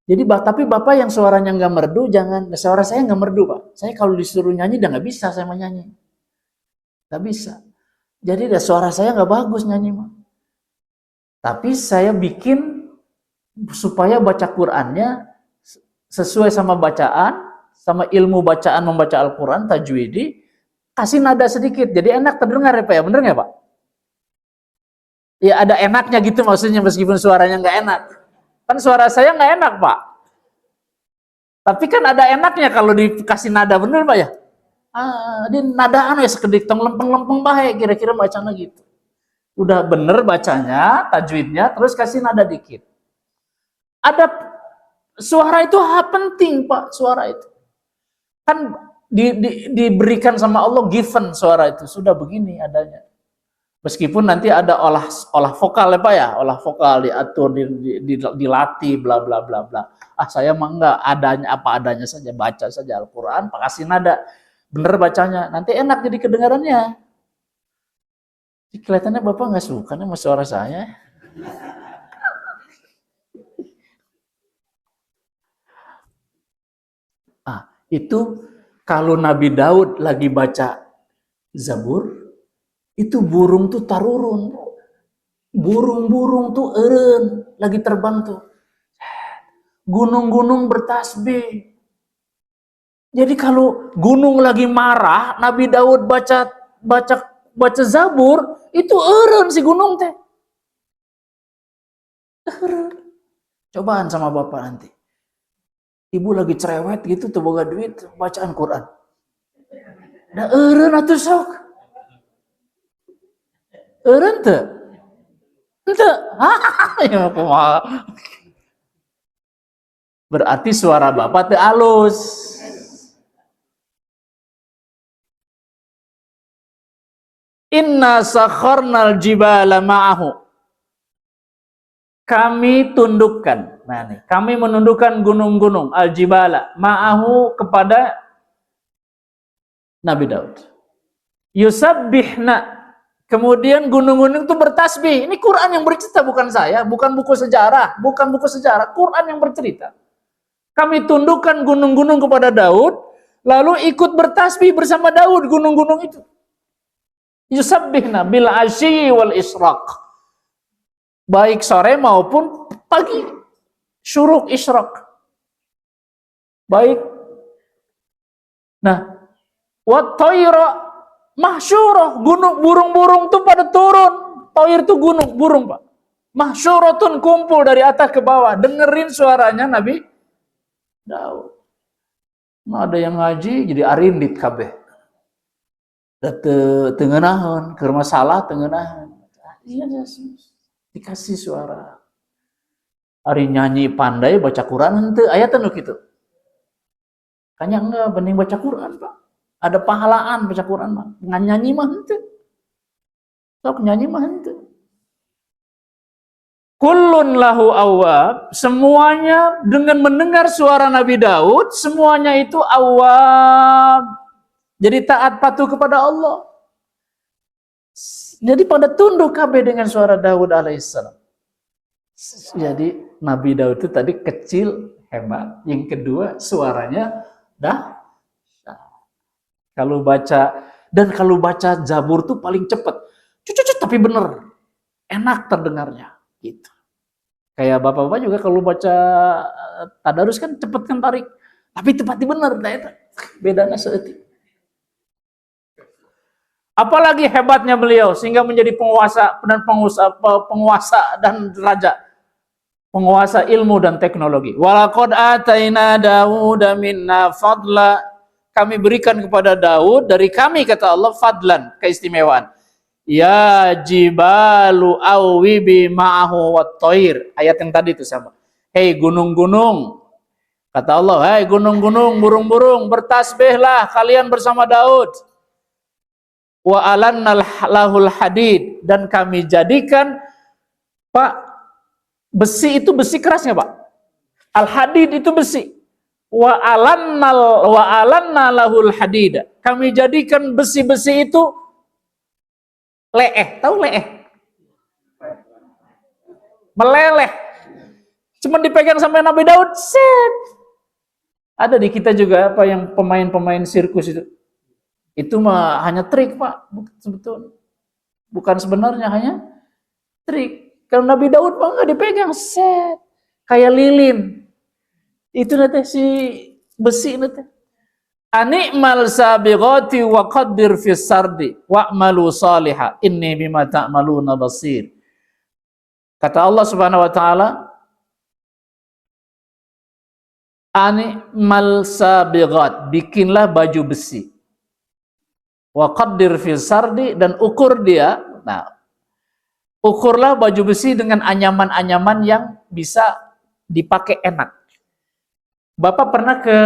Jadi, tapi Bapak yang suaranya nggak merdu, jangan. Suara saya nggak merdu, Pak. Saya kalau disuruh nyanyi, udah nggak bisa saya menyanyi. Nggak bisa. Jadi, suara saya nggak bagus nyanyi, Pak. Tapi saya bikin supaya baca Qur'annya sesuai sama bacaan, sama ilmu bacaan membaca Al-Quran, tajwidi, kasih nada sedikit. Jadi enak terdengar ya, Pak ya? Bener nggak, Pak? Ya ada enaknya gitu maksudnya, meskipun suaranya nggak enak. Kan suara saya nggak enak, Pak. Tapi kan ada enaknya kalau dikasih nada, bener, Pak ya? Dia nadaan ya sekedik tong lempeng-lempeng baik, kira-kira bacanya gitu. Udah bener bacanya, tajwidnya, terus kasih nada dikit. Ada suara itu penting, Pak, suara itu. Kan diberikan sama Allah, given suara itu. Sudah begini adanya. Meskipun nanti ada olah vokal ya, Pak ya, olah vokal diatur, dilatih, bla bla bla bla. Saya mah enggak, adanya apa adanya saja, baca saja Al-Qur'an, kasih nada. Bener bacanya, nanti enak jadi kedengarannya. Kelihatannya Bapak nggak suka nih sama suara saya. Itu kalau Nabi Daud lagi baca Zabur, itu burung tuh tarurun. Burung-burung tuh eren, lagi terbang tuh. Gunung-gunung bertasbih. Jadi kalau gunung lagi marah, Nabi Daud baca Zabur, itu eren si gunung teh. Eren. Cobaan sama Bapak nanti. Ibu lagi cerewet gitu tuh boga duit bacaan Quran. Da eureun atuh sok. Eureun teu? Henteu. Ya kumaha. Berarti suara Bapak teu alus. Inna sakharnal jibala ma'ahu. Kami tundukkan. Nah nih, kami menundukkan gunung-gunung al-jibala ma'ahu kepada Nabi Daud. Yusabbihna. Kemudian gunung-gunung itu bertasbih. Ini Quran yang bercerita, bukan saya, bukan buku sejarah, Quran yang bercerita. Kami tundukkan gunung-gunung kepada Daud, lalu ikut bertasbih bersama Daud gunung-gunung itu. Yusabbihna bil asyi wal isyraq. Baik sore maupun pagi, syuruk isyraq. Baik. Nah, wat tayra mahsyurah, gunung burung-burung tuh pada turun. Tayr itu gunung burung, Pak. Mahsyuratun kumpul dari atas ke bawah, dengerin suaranya Nabi Daud. Nah, ada yang ngaji jadi arindit kabeh. Tengenahan, keur masalah tengenahan. Iya, dikasih suara. Ari nyanyi pandai baca Quran henteu aya teh nu kitu. Kayaknya enggak, bening baca Quran, Pak. Ada pahalaan baca Quran mah. Ngan nyanyi mah henteu. Sok nyanyi mah henteu. Kullun lahu awwab, semuanya dengan mendengar suara Nabi Daud, semuanya itu awwab. Jadi taat patuh kepada Allah. Jadi pada tunduk kabeh dengan suara Daud alaihissalam. Jadi Nabi Daud itu tadi kecil, hebat. Yang kedua, suaranya dah. Kalau baca Zabur tuh paling cepat. Cucut tapi bener. Enak terdengarnya. Gitu. Kayak bapak-bapak juga kalau baca tadarus kan cepet kan tarik, tapi tepati bener, nah itu bedanya seetik. Apalagi hebatnya beliau sehingga menjadi penguasa dan raja, penguasa ilmu dan teknologi. Walaqad ataina Dauda minna fadla, kami berikan kepada Daud dari kami, kata Allah, fadlan, keistimewaan. Ya jibalu awibi ma'ahu wat-thair. Ayat yang tadi itu sama. Hei gunung-gunung. Kata Allah, hei gunung-gunung, burung-burung, bertasbihlah kalian bersama Daud. Wa alanna lahul hadid, dan kami jadikan, Pak, besi itu besi kerasnya, Pak. Al-hadid itu besi. Wa alanna lahul hadid. Kami jadikan besi-besi itu leeh, tahu leeh? Meleleh. Cuma dipegang sampai Nabi Daud, set. Ada di kita juga apa yang pemain-pemain sirkus itu. Itu mah hanya trik, Pak. Sebetulnya. Bukan sebenarnya, hanya trik. Kalau Nabi Daud mah nggak dipegang, set. Kayak lilin. Itu nanti si besi nanti. Anikmal sabighati wa qaddir fis sardi wa'malu salihah inni bima ta'maluna basir. Kata Allah Subhanahu wa taala, anikmal sabighat, bikinlah baju besi. Wa qaddir fis sardi, dan ukur dia. Nah, ukurlah baju besi dengan anyaman-anyaman yang bisa dipakai enak. Bapak pernah ke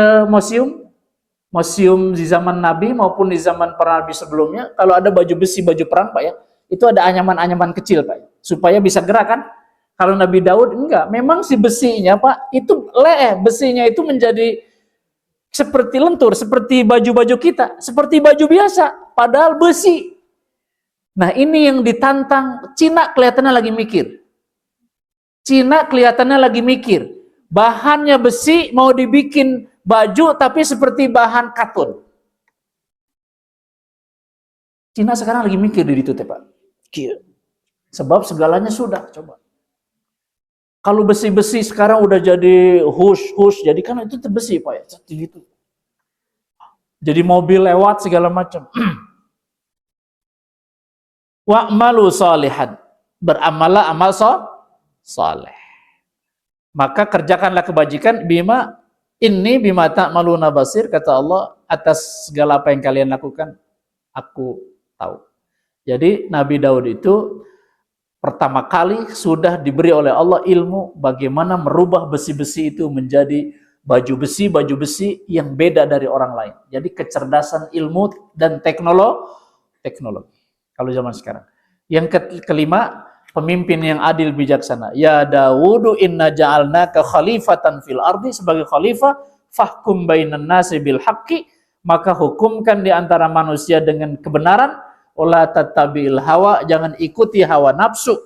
museum di zaman Nabi maupun di zaman para nabi sebelumnya, kalau ada baju besi, baju perang, Pak ya, itu ada anyaman-anyaman kecil, Pak, supaya bisa gerak kan. Kalau Nabi Daud enggak, memang si besinya, Pak, itu besinya itu menjadi seperti lentur, seperti baju-baju kita, seperti baju biasa, padahal besi. Nah, ini yang ditantang. Cina kelihatannya lagi mikir. Bahannya besi, mau dibikin baju tapi seperti bahan katun. Cina sekarang lagi mikir di itu, Pak. Sebab segalanya sudah, coba. Kalau besi-besi sekarang udah jadi hush, jadi kan itu besi, Pak ya. Gitu. Jadi mobil lewat segala macam. Wa'malu salihan, beramallah amal saleh. Maka kerjakanlah kebajikan, bima ta'maluna basir, kata Allah, atas segala apa yang kalian lakukan aku tahu. Jadi Nabi Daud itu pertama kali sudah diberi oleh Allah ilmu bagaimana merubah besi-besi itu menjadi baju besi yang beda dari orang lain. Jadi kecerdasan ilmu dan teknologi. Kalau zaman sekarang. Yang kelima, pemimpin yang adil bijaksana. Ya Dawudu inna ja'alnaka khalifatan fil ardi, sebagai khalifah, fahkum bainan nasi bil haqqi, maka hukumkan di antara manusia dengan kebenaran, wala tattabi'il hawa, jangan ikuti hawa nafsu,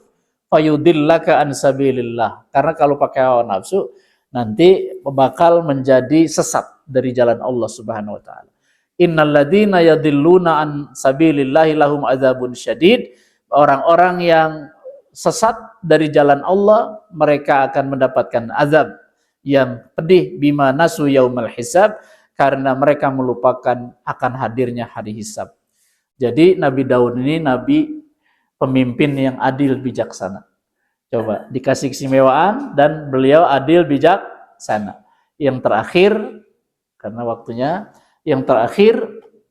fayudillaka an sabilillah. Karena kalau pakai hawa nafsu nanti bakal menjadi sesat dari jalan Allah Subhanahu wa taala. Innal ladzina yadilluna an sabilillahi lahum adzabun syadid. Orang-orang yang sesat dari jalan Allah, mereka akan mendapatkan azab yang pedih, bima nasu yaumal hisab, karena mereka melupakan akan hadirnya hari hisab. Jadi Nabi Daud ini nabi pemimpin yang adil bijaksana. Coba, dikasih keistimewaan dan beliau adil bijaksana. Yang terakhir, karena waktunya, yang terakhir,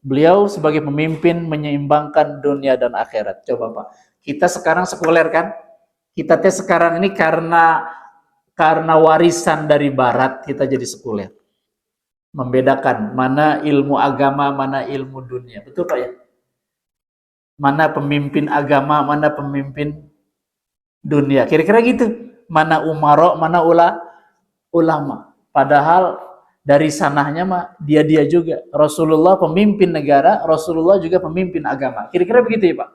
beliau sebagai pemimpin menyeimbangkan dunia dan akhirat. Coba Pak, kita sekarang sekuler kan? Kita sekarang ini karena warisan dari barat, kita jadi sekuler. Membedakan mana ilmu agama, mana ilmu dunia. Betul Pak ya? Mana pemimpin agama, mana pemimpin dunia. Kira-kira gitu. Mana umaro, mana ulama. Padahal dari sanahnya mah dia juga. Rasulullah pemimpin negara, Rasulullah juga pemimpin agama. Kira-kira begitu ya Pak.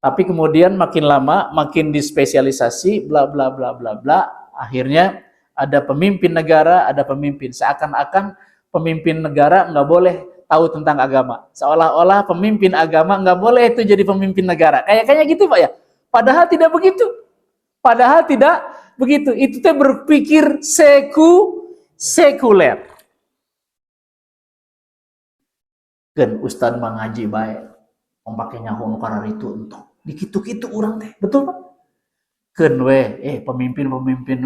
Tapi kemudian makin lama, makin dispesialisasi, bla bla bla bla bla. Akhirnya ada pemimpin negara, ada pemimpin. Seakan-akan pemimpin negara nggak boleh tahu tentang agama. Seolah-olah pemimpin agama nggak boleh itu jadi pemimpin negara. Kayaknya gitu Pak ya. Padahal tidak begitu. Padahal tidak begitu. Itu teh berpikir sekuler. Kan Ustadz mengaji baik. Mempakai nyaho karena itu untuk dikitu-kitu orang teh. Betul Pak? Kan pemimpin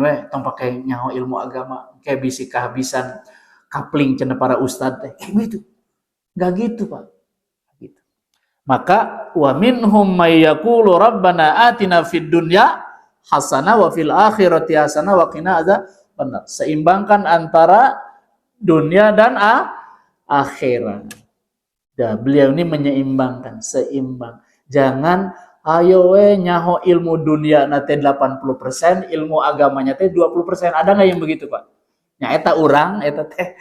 we tong pakai nyaho ilmu agama kayak bisi kehabisan kapling cenah para ustadz teh. Kayak gitu. Enggak gitu Pak. Gitu. Maka wa minhum may yaqulu rabbana atina fid dunya hasanah wa fil akhirati hasanah wa qina adzabannar. Seimbangkan antara dunia dan akhirat. Ya, beliau ini menyeimbangkan, seimbang. Jangan ayo nyaho ilmu dunia nate 80%, ilmu agamanya teh 20%. Ada nggak yang begitu, Pak? Nya eta urang, eta teh.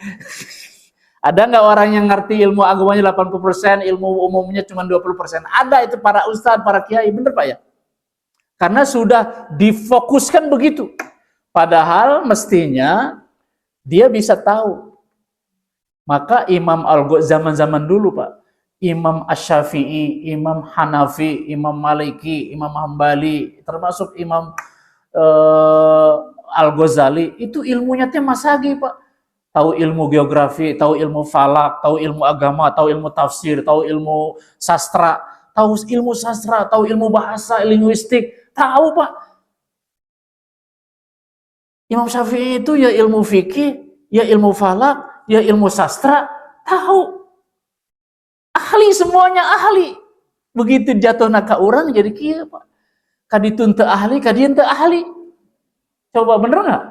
Ada nggak orang yang ngerti ilmu agamanya 80%, ilmu umumnya cuma 20%? Ada, itu para ustadz, para kiai, bener Pak ya? Karena sudah difokuskan begitu. Padahal mestinya dia bisa tahu. Maka Imam zaman-zaman dulu Pak, Imam Asy-Syafi'i, Imam Hanafi, Imam Maliki, Imam Hambali, termasuk Imam Al-Ghazali, itu ilmunya teh masagi Pak. Tahu ilmu geografi, tahu ilmu falak, tahu ilmu agama, tahu ilmu tafsir, tahu ilmu sastra, tahu ilmu bahasa, linguistik, tahu Pak. Imam Syafi'i itu ya ilmu fikih, ya ilmu falak, ya ilmu sastra, tahu. Ahli, semuanya ahli. Begitu jatuh naka orang jadi kieu Pak. Kaditun teu ahli, kadieu teu ahli. Coba bener nggak?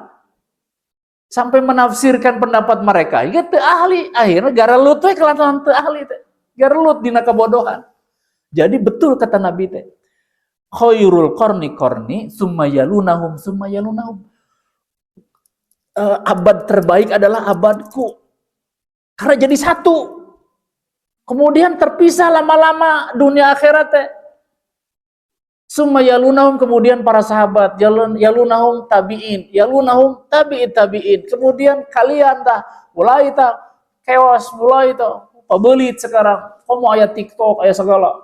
Sampai menafsirkan pendapat mereka, ya teu ahli. Akhirnya garelut we kelantaran teu ahli teh. Garelut dina kebodohan. Jadi betul kata Nabi teh. Khairul qarni summa yalunahum. Abad terbaik adalah abadku. Karena jadi satu. Kemudian terpisah lama-lama dunia akhirat teh. Summa yalunahum, kemudian para sahabat, yalunahum tabi'in, yalunahum tabi'in. Kemudian kalian mulai kewas, mulai pabelit sekarang. Kamu ayat TikTok, ayat segala.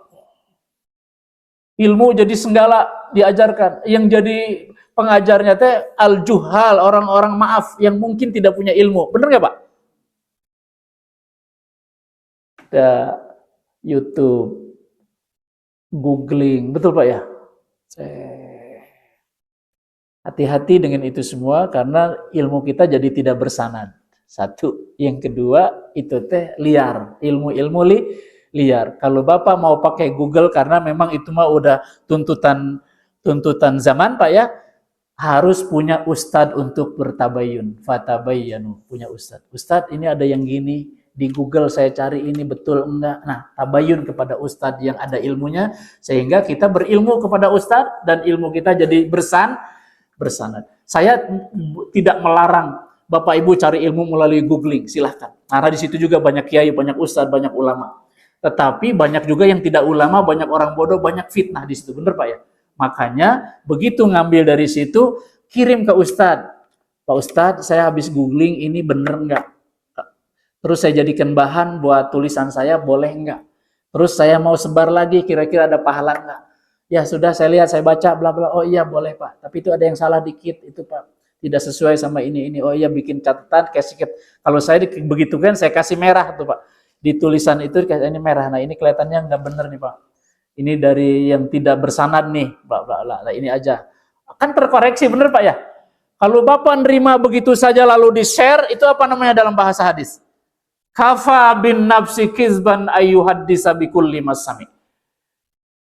Ilmu jadi senggala diajarkan. Yang jadi pengajarnya teh al-juhal, orang-orang maaf yang mungkin tidak punya ilmu. Bener nggak Pak? Ya, YouTube, googling, betul Pak ya? Hati-hati dengan itu semua karena ilmu kita jadi tidak bersanad. Satu, yang kedua itu teh liar, ilmu-ilmu liar. Kalau Bapak mau pakai Google karena memang itu mah udah tuntutan zaman Pak ya, harus punya ustadz untuk bertabayun, fatabayyanu, punya ustadz. Ustadz ini ada yang gini, di Google saya cari ini betul enggak. Nah, tabayun kepada ustadz yang ada ilmunya sehingga kita berilmu kepada ustadz dan ilmu kita jadi bersanad. Saya tidak melarang Bapak Ibu cari ilmu melalui googling, silahkan. Karena di situ juga banyak kiai, banyak ustadz, banyak ulama. Tetapi banyak juga yang tidak ulama, banyak orang bodoh, banyak fitnah di situ. Benar Pak ya? Makanya begitu ngambil dari situ, kirim ke ustadz. Pak Ustadz, saya habis googling ini bener enggak? Terus saya jadikan bahan buat tulisan saya, boleh enggak? Terus saya mau sebar lagi, kira-kira ada pahala enggak? Ya sudah, saya lihat, saya baca, bla bla. Oh iya boleh Pak, tapi itu ada yang salah dikit, itu Pak. Tidak sesuai sama ini. Oh iya, bikin catatan, kasih. Kalau saya begitu kan, saya kasih merah tuh Pak. Di tulisan itu ini merah. Nah ini kelihatannya enggak bener nih Pak. Ini dari yang tidak bersanad nih, bla bla bla. Nah ini aja. Kan terkoreksi, bener Pak ya? Kalau Bapak nerima begitu saja lalu di-share, itu apa namanya dalam bahasa hadis? Kafa bin nafsi kizban ayyuhaddisa bikulli masami.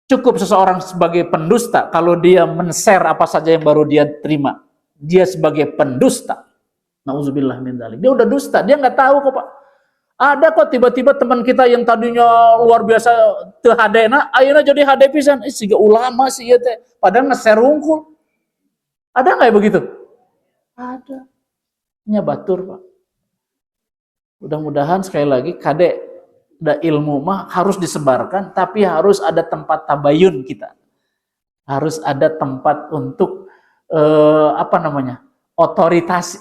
Cukup seseorang sebagai pendusta kalau dia men-share apa saja yang baru dia terima. Dia sebagai pendusta. Nauzubillah min dzalik. Dia udah dusta, dia nggak tahu kok Pak. Ada kok tiba-tiba teman kita yang tadinya luar biasa teu hadena, ayeuna jadi hade pisan. Siga ulama sih ieu teh. Padahal nge-share unggul. Ada nggak ya begitu? Ada. Nya batur, Pak. Mudah-mudahan sekali lagi kadek da ilmu mah harus disebarkan, tapi harus ada tempat tabayun kita. Harus ada tempat untuk apa namanya? Otorisasi.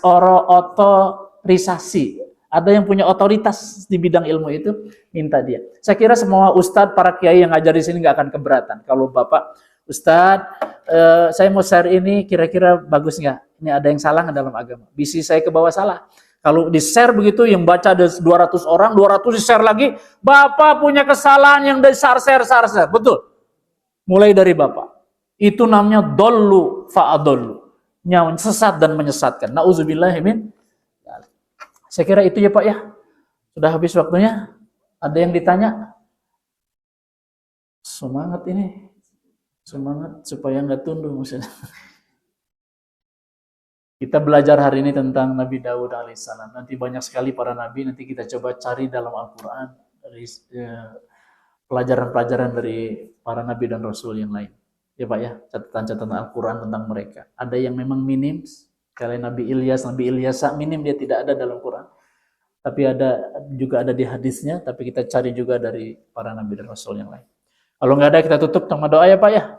Ada yang punya otoritas di bidang ilmu itu, minta dia. Saya kira semua ustadz, para kiai yang ngajar di sini nggak akan keberatan. Kalau Bapak, Ustadz, saya mau share ini, kira-kira bagus nggak? Ini ada yang salah nggak dalam agama? Bisi saya ke bawah salah. Kalau di-share begitu, yang baca ada 200 orang, 200 di-share lagi, Bapak punya kesalahan yang di-share. Betul. Mulai dari Bapak. Itu namanya dollu fa'adollu. Sesat dan menyesatkan. Na'udzubillahimin. Saya kira itu ya Pak ya. Sudah habis waktunya. Ada yang ditanya? Semangat ini. Semangat supaya nggak tunduk maksudnya. Kita belajar hari ini tentang Nabi Daud alaihissalam. Nanti banyak sekali para nabi, nanti kita coba cari dalam Al-Quran dari pelajaran-pelajaran dari para nabi dan rasul yang lain. Ya Pak ya, catatan-catatan Al-Quran tentang mereka. Ada yang memang minim, kayak Nabi Ilyas minim, dia tidak ada dalam Quran. Tapi juga ada di hadisnya, tapi kita cari juga dari para nabi dan rasul yang lain. Kalau nggak ada, kita tutup sama doa ya Pak ya.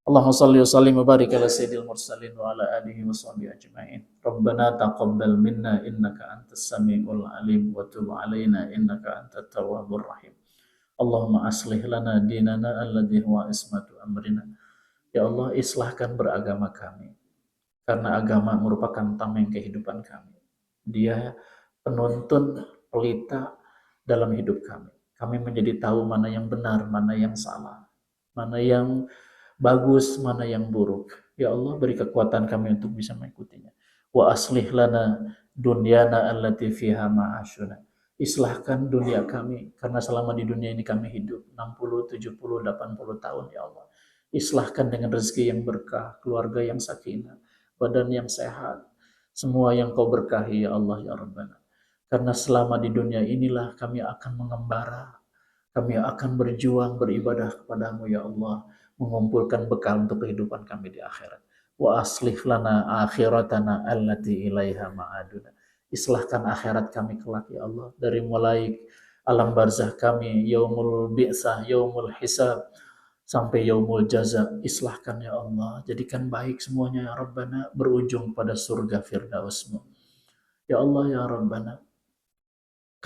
Allahumma salli wa sallim wa barik ala sayyidil mursalin wa ala alihi wa sahbihi ajma'in. Rabbana taqabbal minna innaka antas samiul alim wa tub alaina innaka antat tawwabur rahim. Allahumma aslih lana dinana alladhi huwa ismatu amrina. Ya Allah, islahkan beragama kami. Karena agama merupakan tameng kehidupan kami. Dia penuntun pelita dalam hidup kami. Kami menjadi tahu mana yang benar, mana yang salah, mana yang bagus, mana yang buruk. Ya Allah, beri kekuatan kami untuk bisa mengikutinya. Wa aslih lana dunyana allati fiha ma'ashuna. Islahkan dunia kami, karena selama di dunia ini kami hidup 60, 70, 80 tahun ya Allah. Islahkan dengan rezeki yang berkah, keluarga yang sakinah, badan yang sehat, semua yang kau berkahi ya Allah ya Rabbana. Karena selama di dunia inilah kami akan mengembara, kami akan berjuang beribadah kepadamu ya Allah, mengumpulkan bekal untuk kehidupan kami di akhirat. Wa aslih lana akhiratana allati ilaiha ma'aduna. Islahkan akhirat kami kelak ya Allah, dari mulai alam barzah kami, yaumul bi'sah, yaumul hisab, sampai yaumul jaza. Islahkan ya Allah, jadikan baik semuanya ya Rabbana, berujung pada surga firdausmu. Ya Allah ya Rabbana,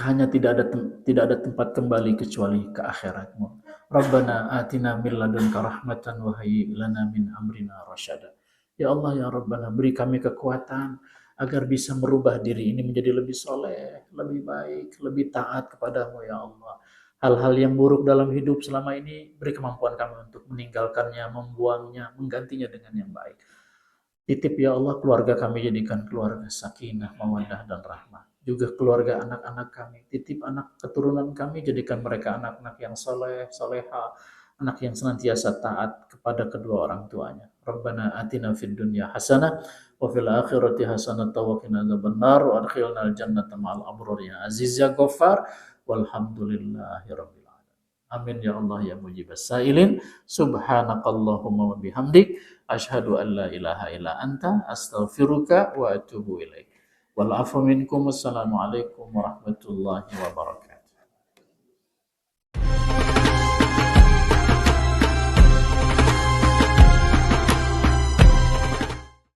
hanya tidak ada tempat kembali kecuali ke akhiratmu. Rabbana atina min ladunka rahmatan wa hayyi lana min amrina rasyada. Ya Allah ya Rabbana, beri kami kekuatan agar bisa merubah diri ini menjadi lebih soleh, lebih baik, lebih taat kepadamu ya Allah. Hal-hal yang buruk dalam hidup selama ini, beri kemampuan kami untuk meninggalkannya, membuangnya, menggantinya dengan yang baik. Titip ya Allah keluarga kami, jadikan keluarga sakinah, mawaddah dan rahmah. Juga keluarga anak-anak kami, titip anak keturunan kami, jadikan mereka anak-anak yang soleh, soleha, anak yang senantiasa taat kepada kedua orang tuanya. Rabbana atina fid dunya hasanah wa fil akhirati hasanah wa qina adzabannar wa adkhilnal jannata ma'al abrar ya aziz ya ghaffar walhamdulillahi rabbil alamin. Amin ya Allah ya mujibas sailin. Subhanakallahumma wa bihamdik asyhadu an la ilaha illa anta astaghfiruka wa atubu ilaik. Wal afu minkum. Assalamualaikum warahmatullahi wabarakatuh.